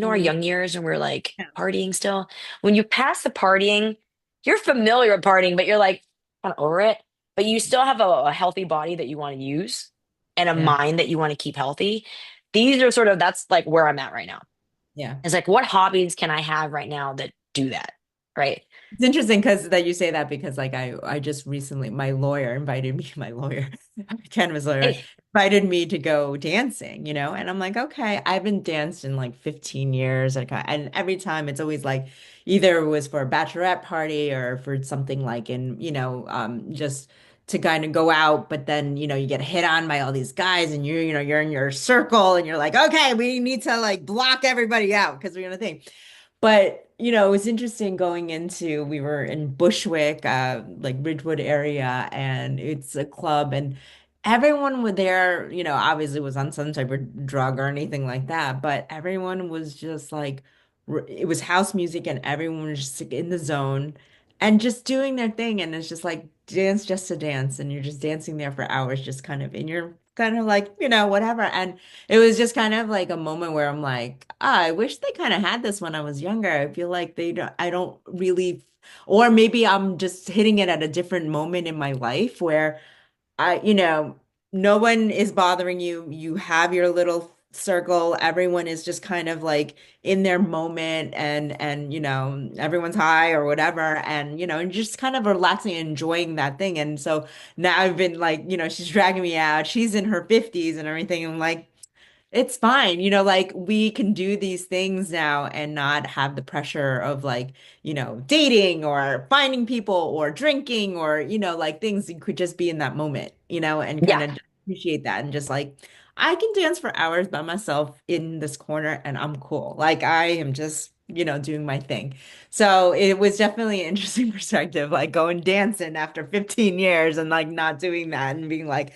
our Mhm. young years when we're like Yeah. partying still. When you pass the partying, you're familiar with partying, but you're like kind of over it. But you still have a healthy body that you want to use and a Yeah. mind that you want to keep healthy. These are sort of that's like where I'm at right now. Yeah. It's like, what hobbies can I have right now that do that? Right. It's interesting because that you say that, because like I just recently, my lawyer invited me, my lawyer, cannabis lawyer, Hey, invited me to go dancing, and I'm like, okay, I haven't danced in like 15 years. Like, and every time it's always like either it was for a bachelorette party or for something like in, just to kind of go out, but then, you get hit on by all these guys and you're in your circle and you're like, okay, we need to like block everybody out because we're gonna think. But, it was interesting going into, we were in Bushwick, like Ridgewood area, and it's a club, and everyone were there, obviously was on some type of drug or anything like that, but everyone was just like, it was house music and everyone was just like, in the zone and just doing their thing. And it's just like dance just to dance. And you're just dancing there for hours, just kind of in your kind of like, whatever. And it was just kind of like a moment where I'm like, I wish they kind of had this when I was younger. I feel like I don't really, or maybe I'm just hitting it at a different moment in my life where I, no one is bothering you. You have your little circle. Everyone is just kind of like in their moment and everyone's high or whatever and just kind of relaxing and enjoying that thing. And so now I've been like, she's dragging me out. She's in her 50s and everything. I'm like, it's fine. Like we can do these things now and not have the pressure of like, dating or finding people or drinking or, like things you could just be in that moment, and kind Yeah, of appreciate that and just like, I can dance for hours by myself in this corner and I'm cool. Like I am just, doing my thing. So it was definitely an interesting perspective, like going dancing after 15 years and like not doing that and being like,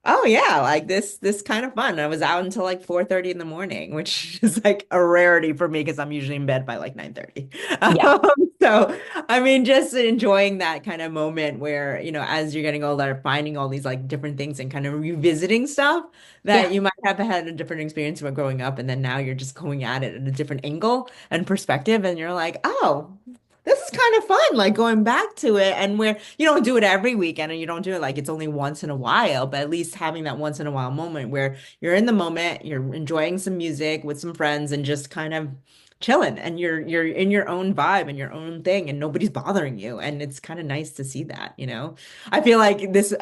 oh yeah, like this kind of fun. I was out until like 4:30 in the morning, which is like a rarity for me because I'm usually in bed by like 9:30. yeah, So I mean just enjoying that kind of moment where, as you're getting older, finding all these like different things and kind of revisiting stuff that yeah, you might have had a different experience when growing up, and then now you're just going at it at a different angle and perspective, and you're like, oh, this is kind of fun, like going back to it, and where you don't do it every weekend and you don't do it like it's only once in a while, but at least having that once in a while moment where you're in the moment, you're enjoying some music with some friends and just kind of chilling, and you're in your own vibe and your own thing and nobody's bothering you, and it's kind of nice to see that. I feel like this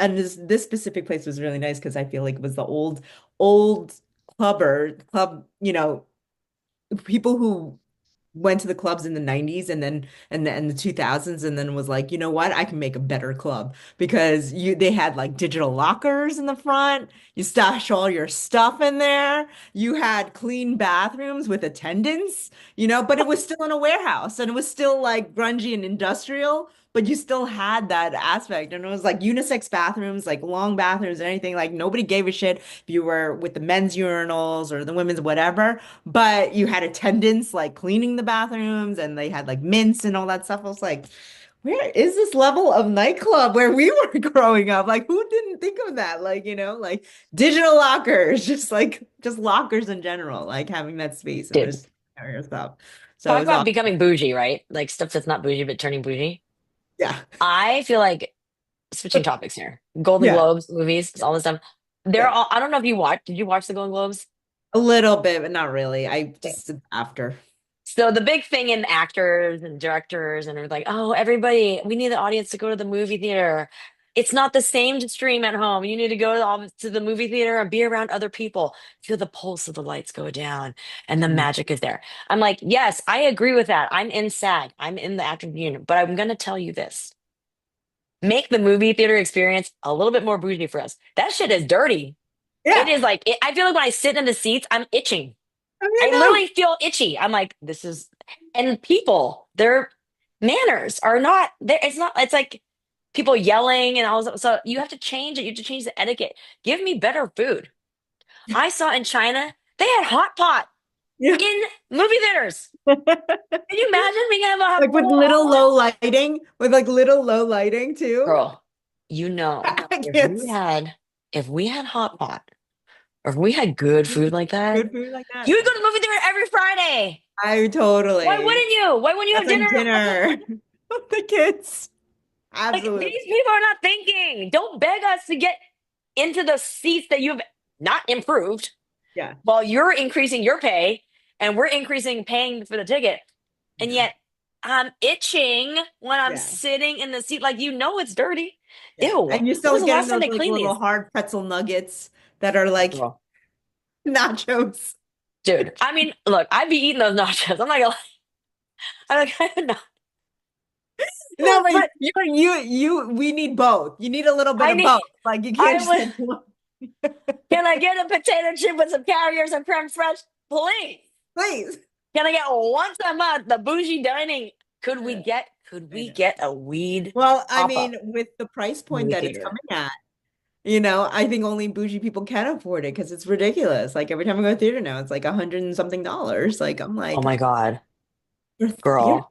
specific place was really nice because I feel like it was the old club, people who went to the clubs in the 90s and the 2000s, and then was like, you know what, I can make a better club because they had like digital lockers in the front. You stash all your stuff in there. You had clean bathrooms with attendants, but it was still in a warehouse and it was still like grungy and industrial. But you still had that aspect, and it was like unisex bathrooms, like long bathrooms and anything. Like nobody gave a shit if you were with the men's urinals or the women's, whatever, but you had attendants like cleaning the bathrooms and they had like mints and all that stuff. I was like, where is this level of nightclub where we were growing up? Like, who didn't think of that? Like, like digital lockers, just lockers in general, like having that space and dude. there's area stuff. So it Talk was about awesome. becoming bougie, right? Like stuff that's not bougie but turning bougie. Yeah. I feel like switching topics here. Golden Yeah. Globes, movies, all this stuff. They're Yeah. all. I don't know if you watched. Did you watch the Golden Globes? A little bit, but not really. I just after. So the big thing in actors and directors and they're like, oh, everybody, we need the audience to go to the movie theater. It's not the same to stream at home. You need to go to the movie theater and be around other people. Feel the pulse of the lights go down and the Mhm. magic is there. I'm like, yes, I agree with that. I'm in SAG. I'm in the actor union, but I'm going to tell you this. Make the movie theater experience a little bit more bougie for us. That shit is dirty. It Yeah. is like, I feel like when I sit in the seats, I'm itching. I mean, I no. literally feel itchy. I'm like, this is, and people, their manners are not there. It's not, it's like people yelling and all this. So you have to change it. You have to change the etiquette. Give me better food. I saw in China, they had hot pot Yeah. in movie theaters. Can you imagine being able to have Like with full hot little pot? low lighting, with like little low lighting too. Girl, you know, I can't stand if we had hot pot or if we had good food like that, good food like you that. would go to the movie theater every Friday. I Why totally. wouldn't you? Why wouldn't you That's have dinner? like dinner. The kids. Like Absolutely. these people are not thinking. Don't beg us to get into the seats that you've not improved Yeah. while you're increasing your pay and we're increasing paying for the ticket. And Yeah. yet I'm itching when I'm Yeah. sitting in the seat like it's dirty. Yeah. Ew. And you're When was still the getting last time those they like cleaned little these? hard pretzel nuggets that are like Girl. nachos. Dude, I mean, look, I'd be eating those nachos. I'm not gonna lie. I'm like, No, but but we need both. You need a little bit I of need both. Like you can't I just would get one. can I get a potato chip with some carriers and creme fraiche? Please. Please. Can I get once a month the bougie dining? Yeah, Could I we know. get a weed Well, I pop up mean, with the price point movie that it's theater? coming at, I think only bougie people can afford it because it's ridiculous. Like every time I go to theater now, it's like 100 and something dollars. Like I'm Oh like, my God, for theater? girl,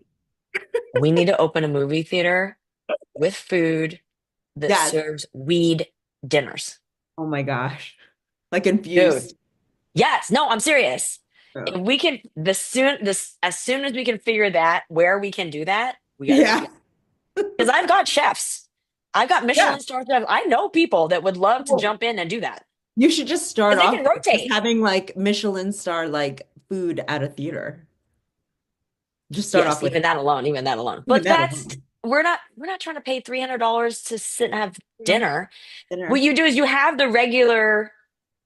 we need to open a movie theater with food that Yes. serves weed dinners. Oh my gosh. Like Dude, infused. yes, no, I'm serious. Oh. If we can, as soon as we can figure that where we can do that, we got to do Yeah. it. Because I've got chefs. I've got Yeah. Michelin star chefs. I know people that would love to Well, jump in and do that you should just start because they off can by just rotate. having like Michelin star like food at a theater. Just start Yes, off with even that that. alone, even that alone. Even But that that's alone. we're not trying to pay $300 to sit and have Yeah. dinner. What Dinner. you do is you have the regular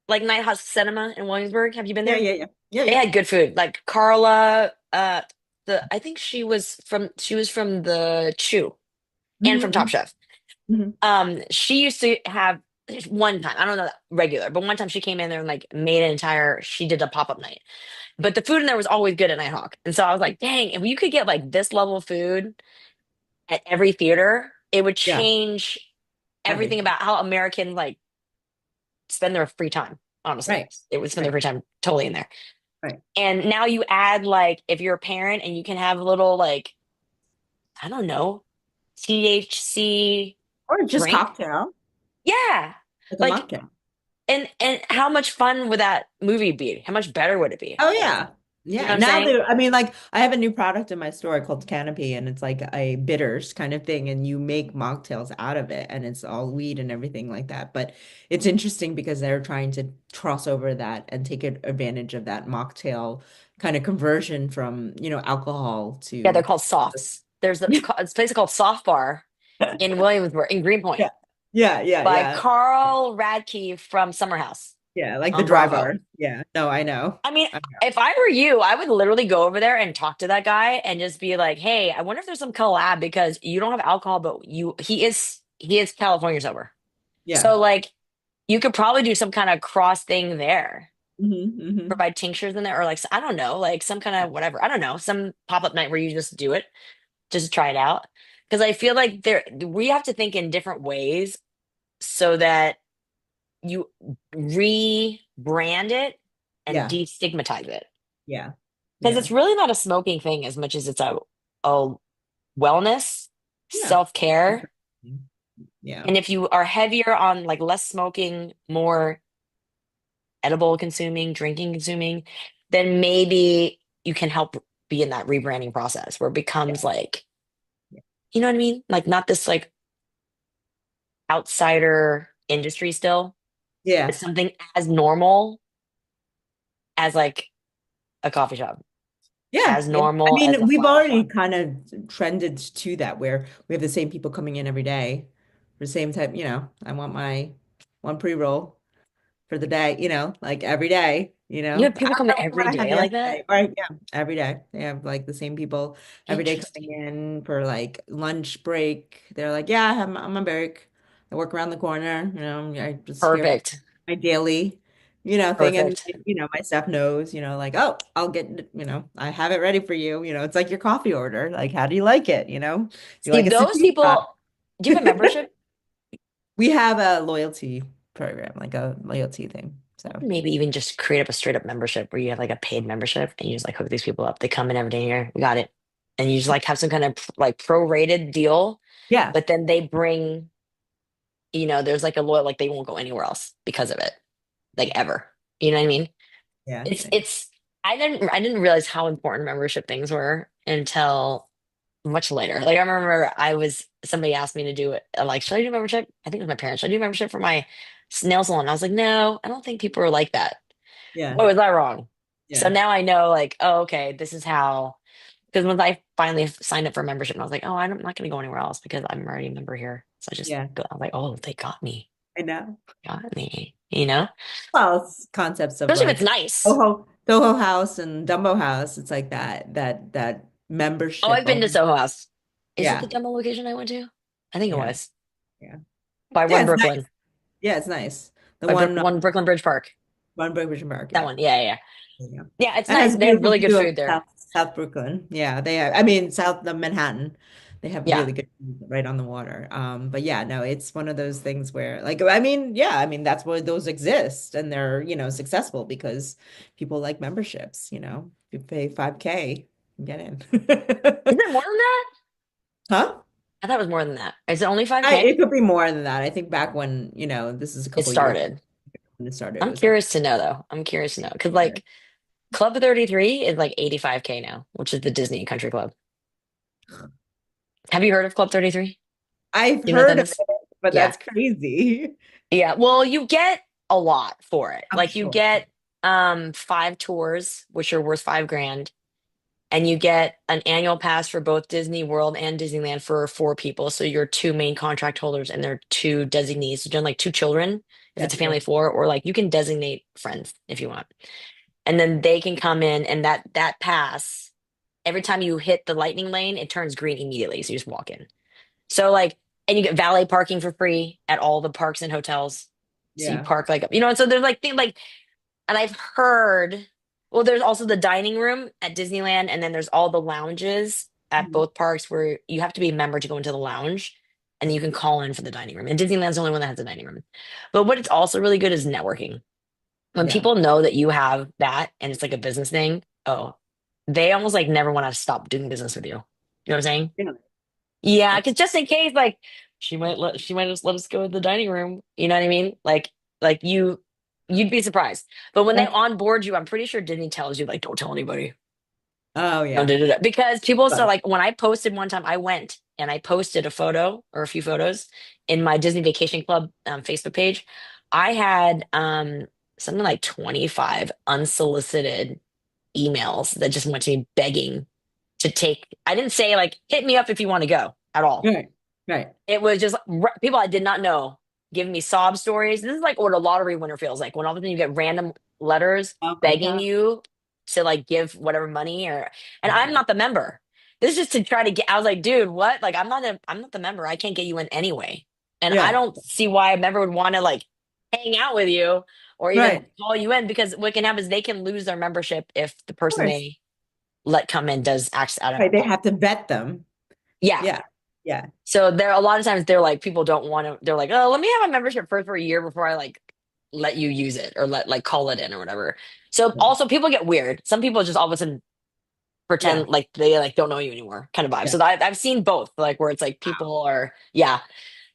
like Night House Cinema in Williamsburg. Have you been Yeah, there? yeah, yeah. Yeah, They yeah. had good food. Like Carla, the I think she was from the Chew and from Top Hmm. Chef. Hmm. She used to have one time, I don't know that regular, but one time she came in there and like made an entire, she did a pop-up night. But the food in there was always good at Nighthawk. And so I was like, dang, if you could get like this level of food at every theater, it would Yeah, change everything everything. about how Americans like spend their free time, honestly. Right. It would spend their Right. free time totally in there. Right. And now you add like if you're a parent and you can have a little like, I don't know, THC Or just drink. cocktail, Yeah. like a Like mocktail. and how much fun would that movie be? How much better would it be? Oh yeah. You know Yeah. what I'm Now saying? they I mean like I have a new product in my store called Canopy and it's like a bitters kind of thing and you make mocktails out of it and it's all weed and everything like that. But it's interesting because they're trying to cross over that and take advantage of that mocktail kind of conversion from, alcohol Yeah, they're to called softs. There's a place called Soft Bar in Williamsburg, in Greenpoint, Yeah. Yeah, yeah, by yeah. Carl Radke from Summer House Yeah, like the on dry Bravo. bars. Yeah. No, I know. I mean, I know. if I were you, I would literally go over there and talk to that guy and just be like, "Hey, I wonder if there's some collab because you don't have alcohol, but he is California sober. Yeah. So like, you could probably do some kind of cross thing there." Hmm. Hmm. Provide tinctures in there or like I don't know, like some kind of whatever. I don't know, some pop-up night where you just do it, just try it out. Because I feel like we have to think in different ways so that you rebrand it and Yeah. destigmatize it. Yeah. Because Yeah. it's really not a smoking thing as much as it's a wellness, Yeah. self-care. Yeah. And if you are heavier on like less smoking, more edible consuming, drinking consuming, then maybe you can help be in that rebranding process where it becomes Yeah. like, you know what I mean? Like not this like outsider industry still. Yeah. It's something as normal as like a coffee shop, Yeah. as Yeah. I normal as mean, a we've flower already shop. kind of trended to that where we have the same people coming in every day for the same type, I want my one pre-roll for the day, like every day, You have I people don't coming know what every I had day like that? yesterday. Right. Yeah. Every day. They have like the same people every day coming Interesting. in for like lunch break. They're like, yeah, I'm on break. I work around the corner, I just here for Perfect. my daily, thing. And, Perfect. my staff knows, like, oh, I'll get, I have it ready for you. It's like your coffee order. Like, how do you like it? You See, like a those sativa? people, do you have a membership? We have a loyalty program, like a loyalty thing. So. Maybe even just create up a straight up membership where you have like a paid membership and you just like hook these people up. They come in every day here. We got it. And you just like have some kind of like prorated deal, Yeah. but then they bring, there's like a loyal, like they won't go anywhere else because of it, like ever. You know what I mean? Yeah. It's I didn't realize how important membership things were until much later. Like I remember somebody asked me to do it. Like, should I do membership? I think it was my parents. Should I do membership for my nail salon? I was like, no, I don't think people are like that. Yeah. Boy, was I wrong. So Yeah. now I know, like, oh, okay, this is how. Because when I finally signed up for membership, I was like, oh, I'm not going to go anywhere else because I'm already a member here. So I just Yeah. go. I was like, oh, they got me, I know. got me. You know, Well, it's concepts of especially if it's like nice. Soho House and Dumbo House. It's like that Oh, membership I've been to of Soho House. Is it the yeah. demo location I went to? I think it Yeah. was Yeah. by Yeah, One it's nice. Brooklyn, Yeah, it's nice. The by one One Brooklyn Bridge Park. one Brooklyn Park, That yeah. one. Yeah, yeah, yeah. Yeah. Yeah, it's And nice. has a They have beautiful really good view of food there. South Brooklyn. Yeah, they have, I mean South the Manhattan. They have Yeah. really good views right on the water. But yeah, no, it's one of those things where like I mean, yeah, I mean that's why those exist and they're, successful because people like memberships, You pay 5K and get in. Is it more than that? Huh? I thought it was more than that. Is it only It 5K? could be more than that. I think back when, this is a It couple years started. when it started, it I'm was like curious to know though. I'm curious to know because like Club 33 is like 85K now, which is the Disney Country Club. Have you heard of Club 33? I've Do you know what that heard of it. is? but Yeah. that's crazy. Yeah. Well, you get a lot for it. I'm Like you sure. get 5 tours, which are worth 5 grand, and you get an annual pass for both Disney World and Disneyland for 4 people. So you're two main contract holders and they're two designees. So you're like 2 children if it's Yeah, a family yeah. of four, or like you can designate friends if you want. And then they can come in and that pass, every time you hit the lightning lane, it turns green immediately. So you just walk in. So like, and you get valet parking for free at all the parks and hotels. So you Yeah. park like, so there's like things like, and I've heard, well, there's also the dining room at Disneyland, and then there's all the lounges at Mhm. both parks where you have to be a member to go into the lounge, and you can call in for the dining room. And Disneyland's the only one that has a dining room. But what it's also really good is networking. When Yeah. people know that you have that and it's like a business thing, oh, they almost like never want to stop doing business with you. You know what I'm saying? Yeah. Yeah, That's because just in case, like she might just let us go to the dining room. You know what I mean? Like you'd be surprised. But when they yeah. onboard you, I'm pretty sure Disney tells you like, don't tell anybody. Oh Don't yeah. do it because people start But like when I posted one time, I went and I posted a photo or a few photos in my Disney Vacation Club Facebook page. I had something like 25 unsolicited emails that just went to me begging to take. I didn't say like hit me up if you want to go at all. right. Right. It was just people I did not know giving me sob stories. This is like what a lottery winner feels like when all of a sudden you get random letters Oh my begging God. you to like give whatever money or, and I'm Yeah. not the member. This is just to try to get, I was like, dude, what? Like, I'm not the member. I can't get you in anyway. And I Yeah. don't see why a member would want to like hang out with you or even Right. Of call you in because what can happen is they can lose their membership if the person course. they let come in does acts out of, Right. They have to vet them. yeah. Yeah. Yeah. So there a lot of times they're like people don't want to they're like, "Oh, let me have a membership first for a year before I like let you use it or let like call it in or whatever." So Yeah. also people get weird. Some people just all of a sudden Yeah. pretend like they like don't know you anymore kind of vibe. Yeah. So I've seen both like where it's like people are yeah.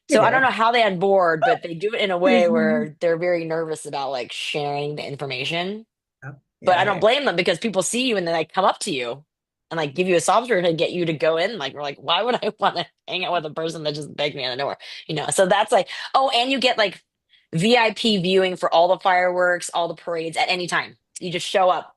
You So I don't do. know how they on board, but they do it in a way Crazy. where they're very nervous about like sharing the information. Yeah. But Yeah. I don't Yeah. blame them because people see you and then they come up to you and like give you a sob story to get you to go in. Like we're like, why would I want to hang out with a person that just begged me out of nowhere? So that's like, oh, and you get like VIP viewing for all the fireworks, all the parades at any time. You just show up.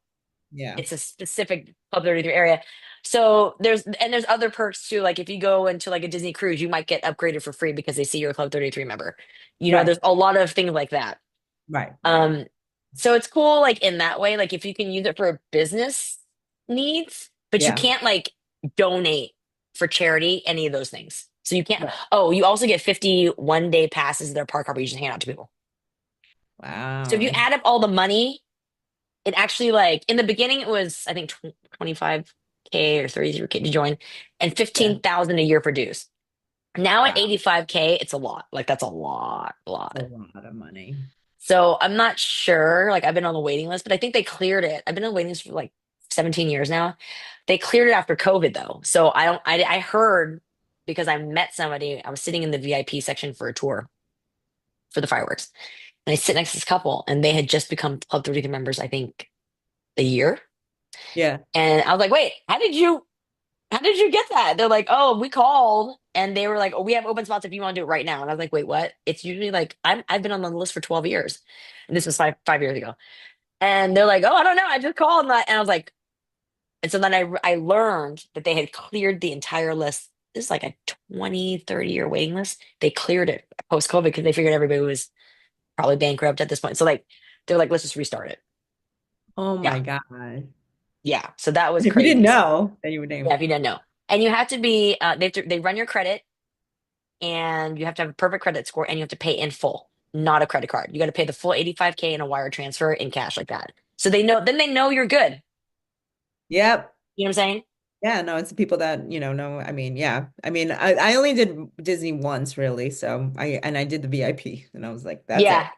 Yeah. It's a specific Club 33 area. So there's other perks too. Like if you go into like a Disney cruise, you might get upgraded for free because they see you're a Club 33 member. Right. There's a lot of things like that. Right. Right. Um, so it's cool, like in that way, like if you can use it for business needs, but you Yeah. can't like donate for charity, any of those things. So you can't. Right. Oh, you also get 51 day passes to their park hopper. You just hand out to people. So if you Wow. add up all the money, it actually like in the beginning it was I think 25K or 33K to join, and Yeah. 15,000 a year for dues. Now at Wow. 85K, it's a lot. Like that's a That's a lot. lot of money. So I'm not sure. Like I've been on the waiting list, but I think they cleared it. I've been on the waiting list for like 17 years now. They cleared it after COVID though. So I don't I heard because I met somebody, I was sitting in the VIP section for a tour for the fireworks. And I sit next to this couple and they had just become Club 33 members, I think a year. Yeah. And I was like, wait, how did you get that? They're like, oh, we called and they were like, oh, we have open spots if you want to do it right now. And I was like, wait, what? It's usually like I've been on the list for 12 years. And this was five years ago. And they're like, oh, I don't know. I just called. And I was like, and so then I learned that they had cleared the entire list. This is like a 20, 30 year waiting list. They cleared it post COVID because they figured everybody was probably bankrupt at this point. So like, they're like, let's just restart it. Oh Yeah. my God. Yeah. So that was If you didn't crazy. So, know, then you would yeah, name. if you didn't know. And you have to be, they run your credit and you have to have a perfect credit score and you have to pay in full, not a credit card. You got to pay the full 85K in a wire transfer in cash like that. So then they know you're good. Yep. You know what I'm saying? Yeah, no, it's the people that, know. I mean, yeah. I mean, I only did Disney once really, so I did the VIP and I was like, that's Yeah. it.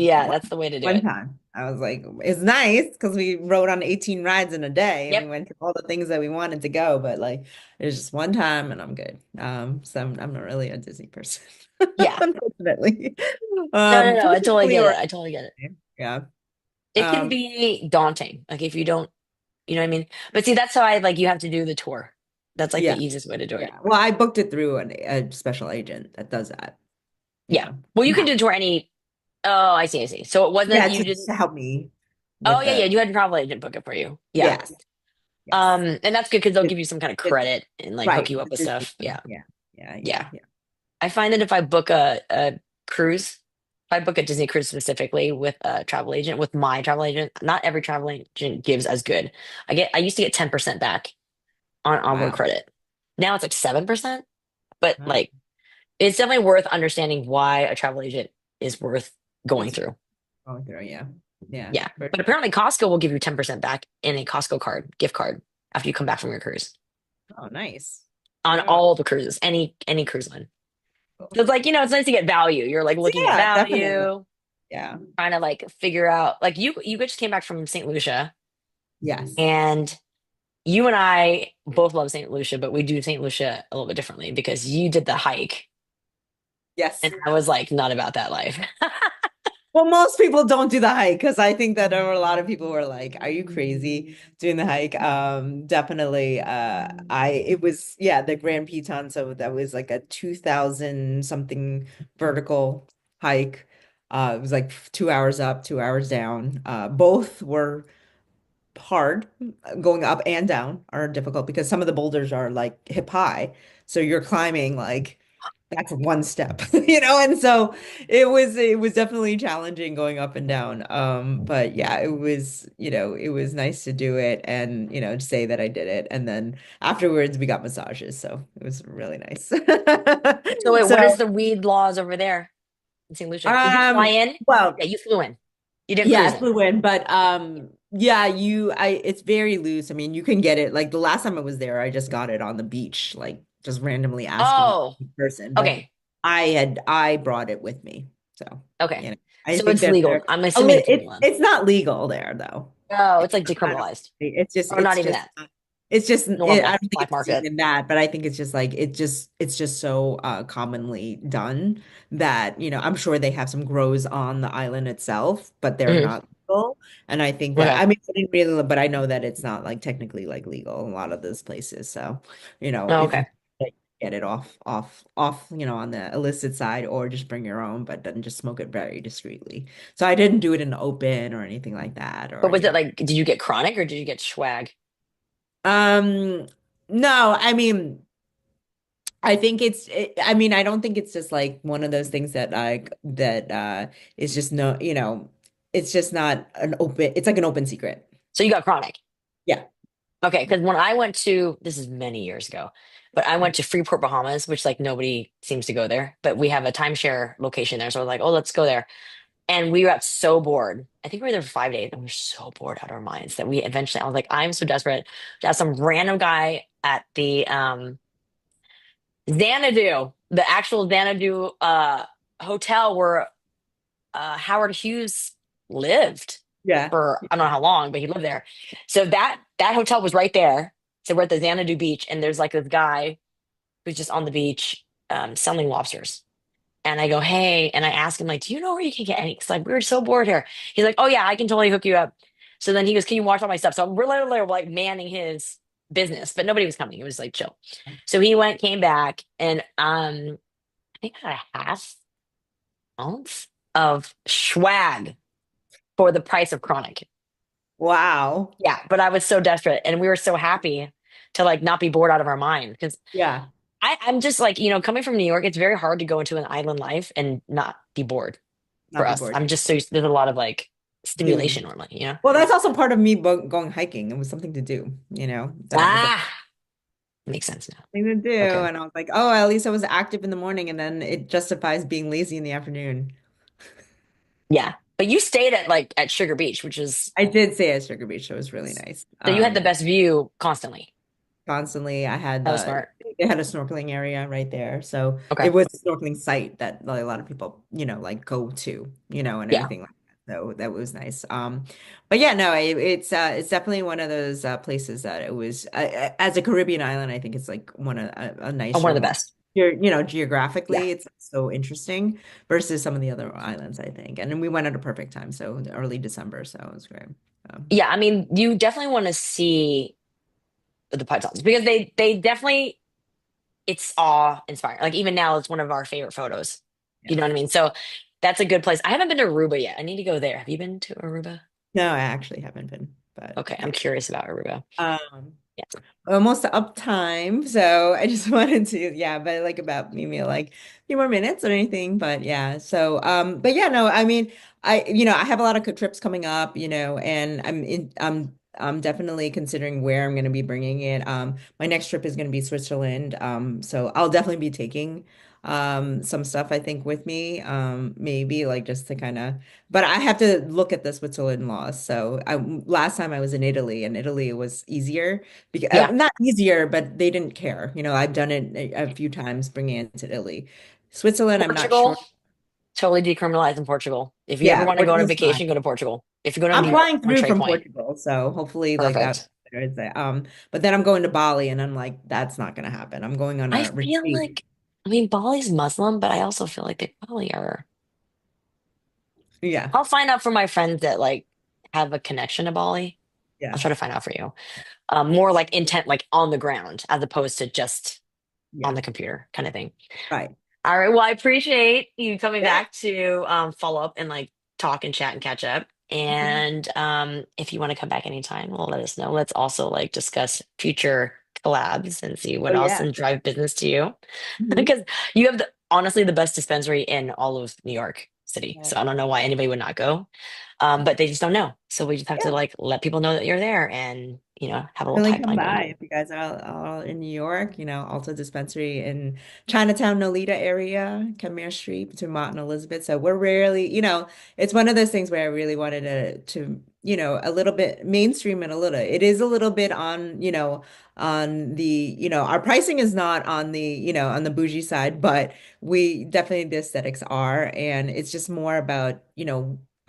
Yeah. One, That's the way to do one it. time. I was like, it's nice because we rode on 18 rides in a day and we Yep. went to all the things that we wanted to go, but like it was just one time and I'm good. So I'm not really a Disney person, Yeah. unfortunately. No, no, no. I totally Traditionally get or it. I totally get it. yeah. It can Um, be daunting. Like if you don't, you know what I mean? But see, that's how I like you have to do the tour. That's like the yeah, easiest way to do it. yeah. Well, I booked it through a special agent that does that. Yeah. know, Well, you can somehow. do tour any. Oh, I see. I see. So it wasn't Yeah, you to didn't. help me Oh, with yeah, yeah. the, You had a travel agent book it for you. Yeah. yes, yes. And that's good because they'll It, give you some kind of it, credit and like hook right. you up The with Disney stuff. one. Yeah. Yeah, yeah, Yeah. yeah, yeah. I find that if I book a cruise, if I book a Disney cruise specifically with a travel agent, with my travel agent, not every travel agent gives as good. I used to get 10% back on onboard Wow. credit. Now it's like 7%, but Wow. like it's definitely worth understanding why a travel agent is worth going It's through. going through, yeah. Yeah. Yeah. But apparently Costco will give you 10% back in a Costco card, gift card, after you come back from your cruise Oh, nice. on Yeah. all the cruises, any cruise line. So it's like, it's nice to get value. You're like looking at Yeah, definitely. value, Yeah. trying to like figure out like you just came back from St. Lucia Yes. and you and I both love St. Lucia, but we do St. Lucia a little bit differently because you did the hike Yes. and I was like not about that life. Well, most people don't do the hike because I think that there were a lot of people who were like, "Are you crazy doing the hike?" Definitely. It was, yeah, the Grand Teton. So that was like a 2000 something vertical hike. It was like 2 hours up, 2 hours down. Both were hard. Going up and down are difficult because some of the boulders are like hip high. So you're climbing like that's one step, and so it was definitely challenging going up and down. But yeah, it was nice to do it and to say that I did it. And then afterwards we got massages, so it was really nice. So wait, what is So the weed laws over there in St. Lucia? Did you fly um in? Yeah, well, you flew in. You didn't yeah, I cruise in. flew in, but yeah, it's very loose. I mean, you can get it like the last time I was there, I just got it on the beach, like just randomly asking Oh, a person, but okay. I brought it with me. So, Okay. I So think it's that legal. I'm assuming it's legal. it's not legal there though. Oh, It's it's like not, decriminalized. it's just Or not it's even just that. I Normal don't think black it's market. even that, but I think it's just like it's just so commonly done that, I'm sure they have some grows on the island itself, but they're Hmm. not legal. And I think that Okay. I mean I didn't really, but I know that it's not like technically like legal in a lot of those places. So, Oh, if you okay. like, get it off, on the illicit side or just bring your own, but then just smoke it very discreetly. So I didn't do it in the open or anything like that But or, was it like, did you get chronic or did you get swag? Um, no, I mean, I mean, I don't think it's just like one of those things that is just no, it's just not an open, it's like an open secret. So you got chronic. Yeah. Okay, because when I went to, this is many years ago, but I went to Freeport, Bahamas, which like nobody seems to go there, but we have a timeshare location there. So I was like, oh, let's go there. And we got so bored. I think we were there for 5 days and we were so bored out of our minds that we eventually, I was like, I'm so desperate to have some random guy at the Xanadu, the actual Xanadu hotel where Howard Hughes lived Yeah. for I don't know how long, but he lived there. So that hotel was right there. So we're at the Xanadu beach, and there's like this guy who's just on the beach selling lobsters. And I go, hey, and I ask him like, do you know where you can get any? Because like we were so bored here. He's like, oh yeah, I can totally hook you up. So then he goes, can you watch all my stuff? So I'm really, really like manning his business, but nobody was coming. It was like chill. So he went, came back, and I think I got a half ounce of swag for the price of chronic. Wow. Yeah, but I was so desperate and we were so happy to like not be bored out of our mind because Yeah. I'm just like, coming from New York, it's very hard to go into an island life and not be bored for Not be us. bored. I'm just so there's a lot of like Doing. stimulation normally. Well, that's also part of me going hiking. It was something to do, that I was like, Ah, makes sense now. thing to do. Okay. And I was like, oh, at least I was active in the morning, and then it justifies being lazy in the afternoon. Yeah. But you stayed at like at Sugar Beach, which is I did say at Sugar Beach, so it was really nice. so you had the best view constantly. Constantly, That was smart. they had a snorkeling area right there, so Okay. it was a snorkeling site that like, a lot of people, like go to, and Yeah. everything like that. So that was nice. But yeah, no, it's definitely one of those places that it was as a Caribbean island. I think it's like one of a Oh, one nicer of the one. best. Here, Yeah. geographically, it's so interesting versus some of the other islands, I think. And then we went at a perfect time, so early December, so it was great. Um, Yeah. I mean, you definitely want to see the pythons because they definitely it's awe inspiring. Like even now, it's one of our favorite photos. You Yeah. know what I mean? So that's a good place. I haven't been to Aruba yet. I need to go there. Have you been to Aruba? No, I actually haven't been, but Okay, yeah. I'm curious about Aruba. Um, Yeah. almost up time, so I just wanted to, yeah, but like about maybe like a few more minutes or anything, but yeah. So, but yeah, no, I mean, I have a lot of trips coming up, and I'm definitely considering where I'm going to be bringing it. My next trip is going to be Switzerland, so I'll definitely be taking some stuff I think with me, maybe like just to kind of. But I have to look at the Switzerland laws. So last time I was in Italy, and Italy it was easier because Yeah. not easier, but they didn't care. I've done it a few times bringing it to Italy. Switzerland, I'm not sure. Portugal, totally decriminalized in Portugal. If you ever Yeah, want to go on a Portugal's fine. vacation, go to Portugal. If you go to New I'm York, flying go to through Trade from Point. Portugal, so hopefully like that Perfect. there is that. But then I'm going to Bali, and I'm like, that's not gonna happen. I'm going on I a feel retreat. like, I mean, Bali's Muslim, but I also feel like they probably are. Yeah, I'll find out from my friends that like have a connection to Bali. I'll yeah, try to find out for you. More like intent, like on the ground, as opposed to just on yeah. the computer kind of thing. Right. All right. Well, I appreciate you coming Yeah. back to follow up and like talk and chat and catch up. Mhm. And if you want to come back anytime, well, let us know. Let's also like discuss future collabs and see Oh what else yeah. and drive business to you. Mhm. Because you have honestly the best dispensary in all of New York City. Yeah. So I don't know why anybody would not go. But they just don't know. So we just have to Yeah. like let people know that you're there and, have a little Definitely come pipeline going. by if you guys are all in New York, Alta Dispensary in Chinatown, Nolita area, Camere Street between Mott and Elizabeth. So we're rarely, it's one of those things where I really wanted a little bit mainstream it a little. It is a little bit on the, our pricing is not on the, on the bougie side, but we definitely the aesthetics are. And it's just more about,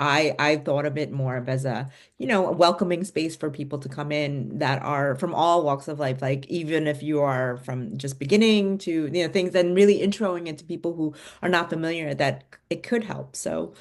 I thought of it more of as a welcoming space for people to come in that are from all walks of life. Like even if you are from just beginning to, things and really introing into people who are not familiar that it could help. So,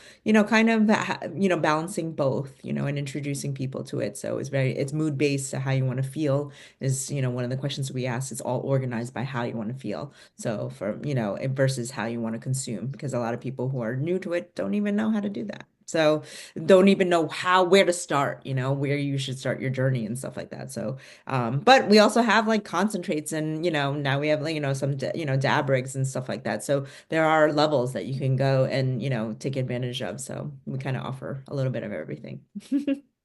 kind of, balancing both, and introducing people to it. So it's mood based to how you want to feel is, one of the questions we ask is all organized by how you want to feel. So versus how you want to consume, because a lot of people who are new to it don't even know how to do that. So don't even know where to start, where you should start your journey and stuff like that. So, but we also have like concentrates and, now we have like, some, dab rigs and stuff like that. So there are levels that you can go and, take advantage of. So we kind of offer a little bit of everything.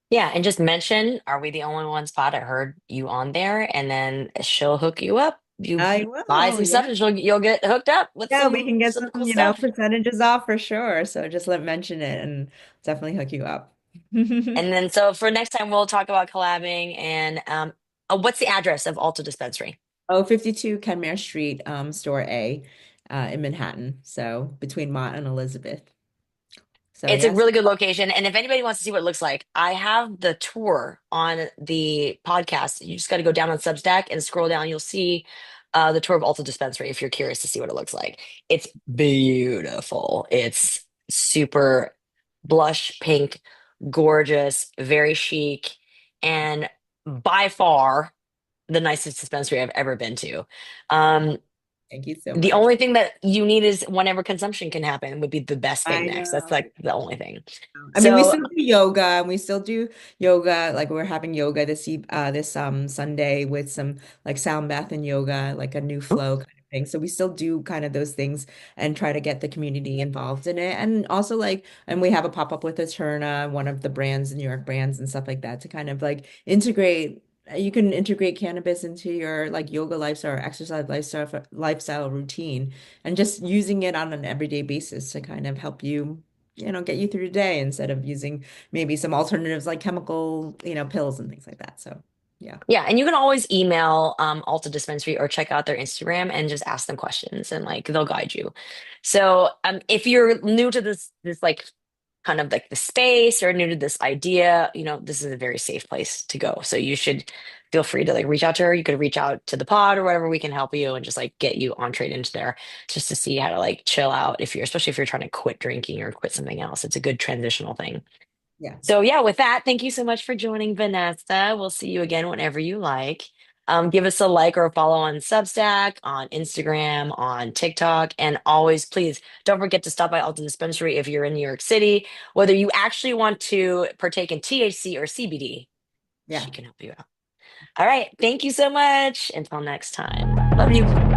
Yeah, and just mention, are we the only one spot? I heard you on there, and then she'll hook you up. You I buy will, some stuff, yeah. and you'll get hooked up with Yeah, we can get some some, cool stuff. percentages off for sure. So just mention it and definitely hook you up. And then, so for next time, we'll talk about collabing and what's the address of Alta Dispensary? Oh, 52 Kenmare Street, store A, in Manhattan. So between Mott and Elizabeth. So It's a yes. really good location. And if anybody wants to see what it looks like, I have the tour on the podcast. You just got to go down on Substack and scroll down. You'll see the tour of Ulta Dispensary if you're curious to see what it looks like. It's beautiful. It's super blush pink, gorgeous, very chic, and by far the nicest dispensary I've ever been to. Um, Thank you so the much. only thing that you need is whenever consumption can happen would be the best thing I next. That's know. like the only thing. I mean, we So still do yoga and we still do yoga. Like we're having yoga this Sunday with some like sound bath and yoga, like a new flow kind of thing. So we still do kind of those things and try to get the community involved in it. And also like, and we have a pop-up with Eterna, one of the brands, New York brands and stuff like that to kind of like integrate. You can integrate cannabis into your like yoga lifestyle or exercise lifestyle routine and just using it on an everyday basis to kind of help you get you through the day instead of using maybe some alternatives like chemical, pills and things like that. So, yeah. yeah, and you can always email Alta Dispensary or check out their Instagram and just ask them questions and like they'll guide you. So if you're new to this like kind of like the space or new to this idea, this is a very safe place to go. So you should feel free to like reach out to her. You could reach out to the pod or whatever. We can help you and just like get you entree into there just to see how to like chill out especially if you're trying to quit drinking or quit something else. It's a good transitional thing. Yeah. So yeah, with that, thank you so much for joining, Vanessa. We'll see you again whenever you like. Give us a like or a follow on Substack, on Instagram, on TikTok, and always please don't forget to stop by Alton Dispensary if you're in New York City. Whether you actually want to partake in THC or CBD, she Yeah. can help you out. All right. Thank you so much. Until next time. Love you.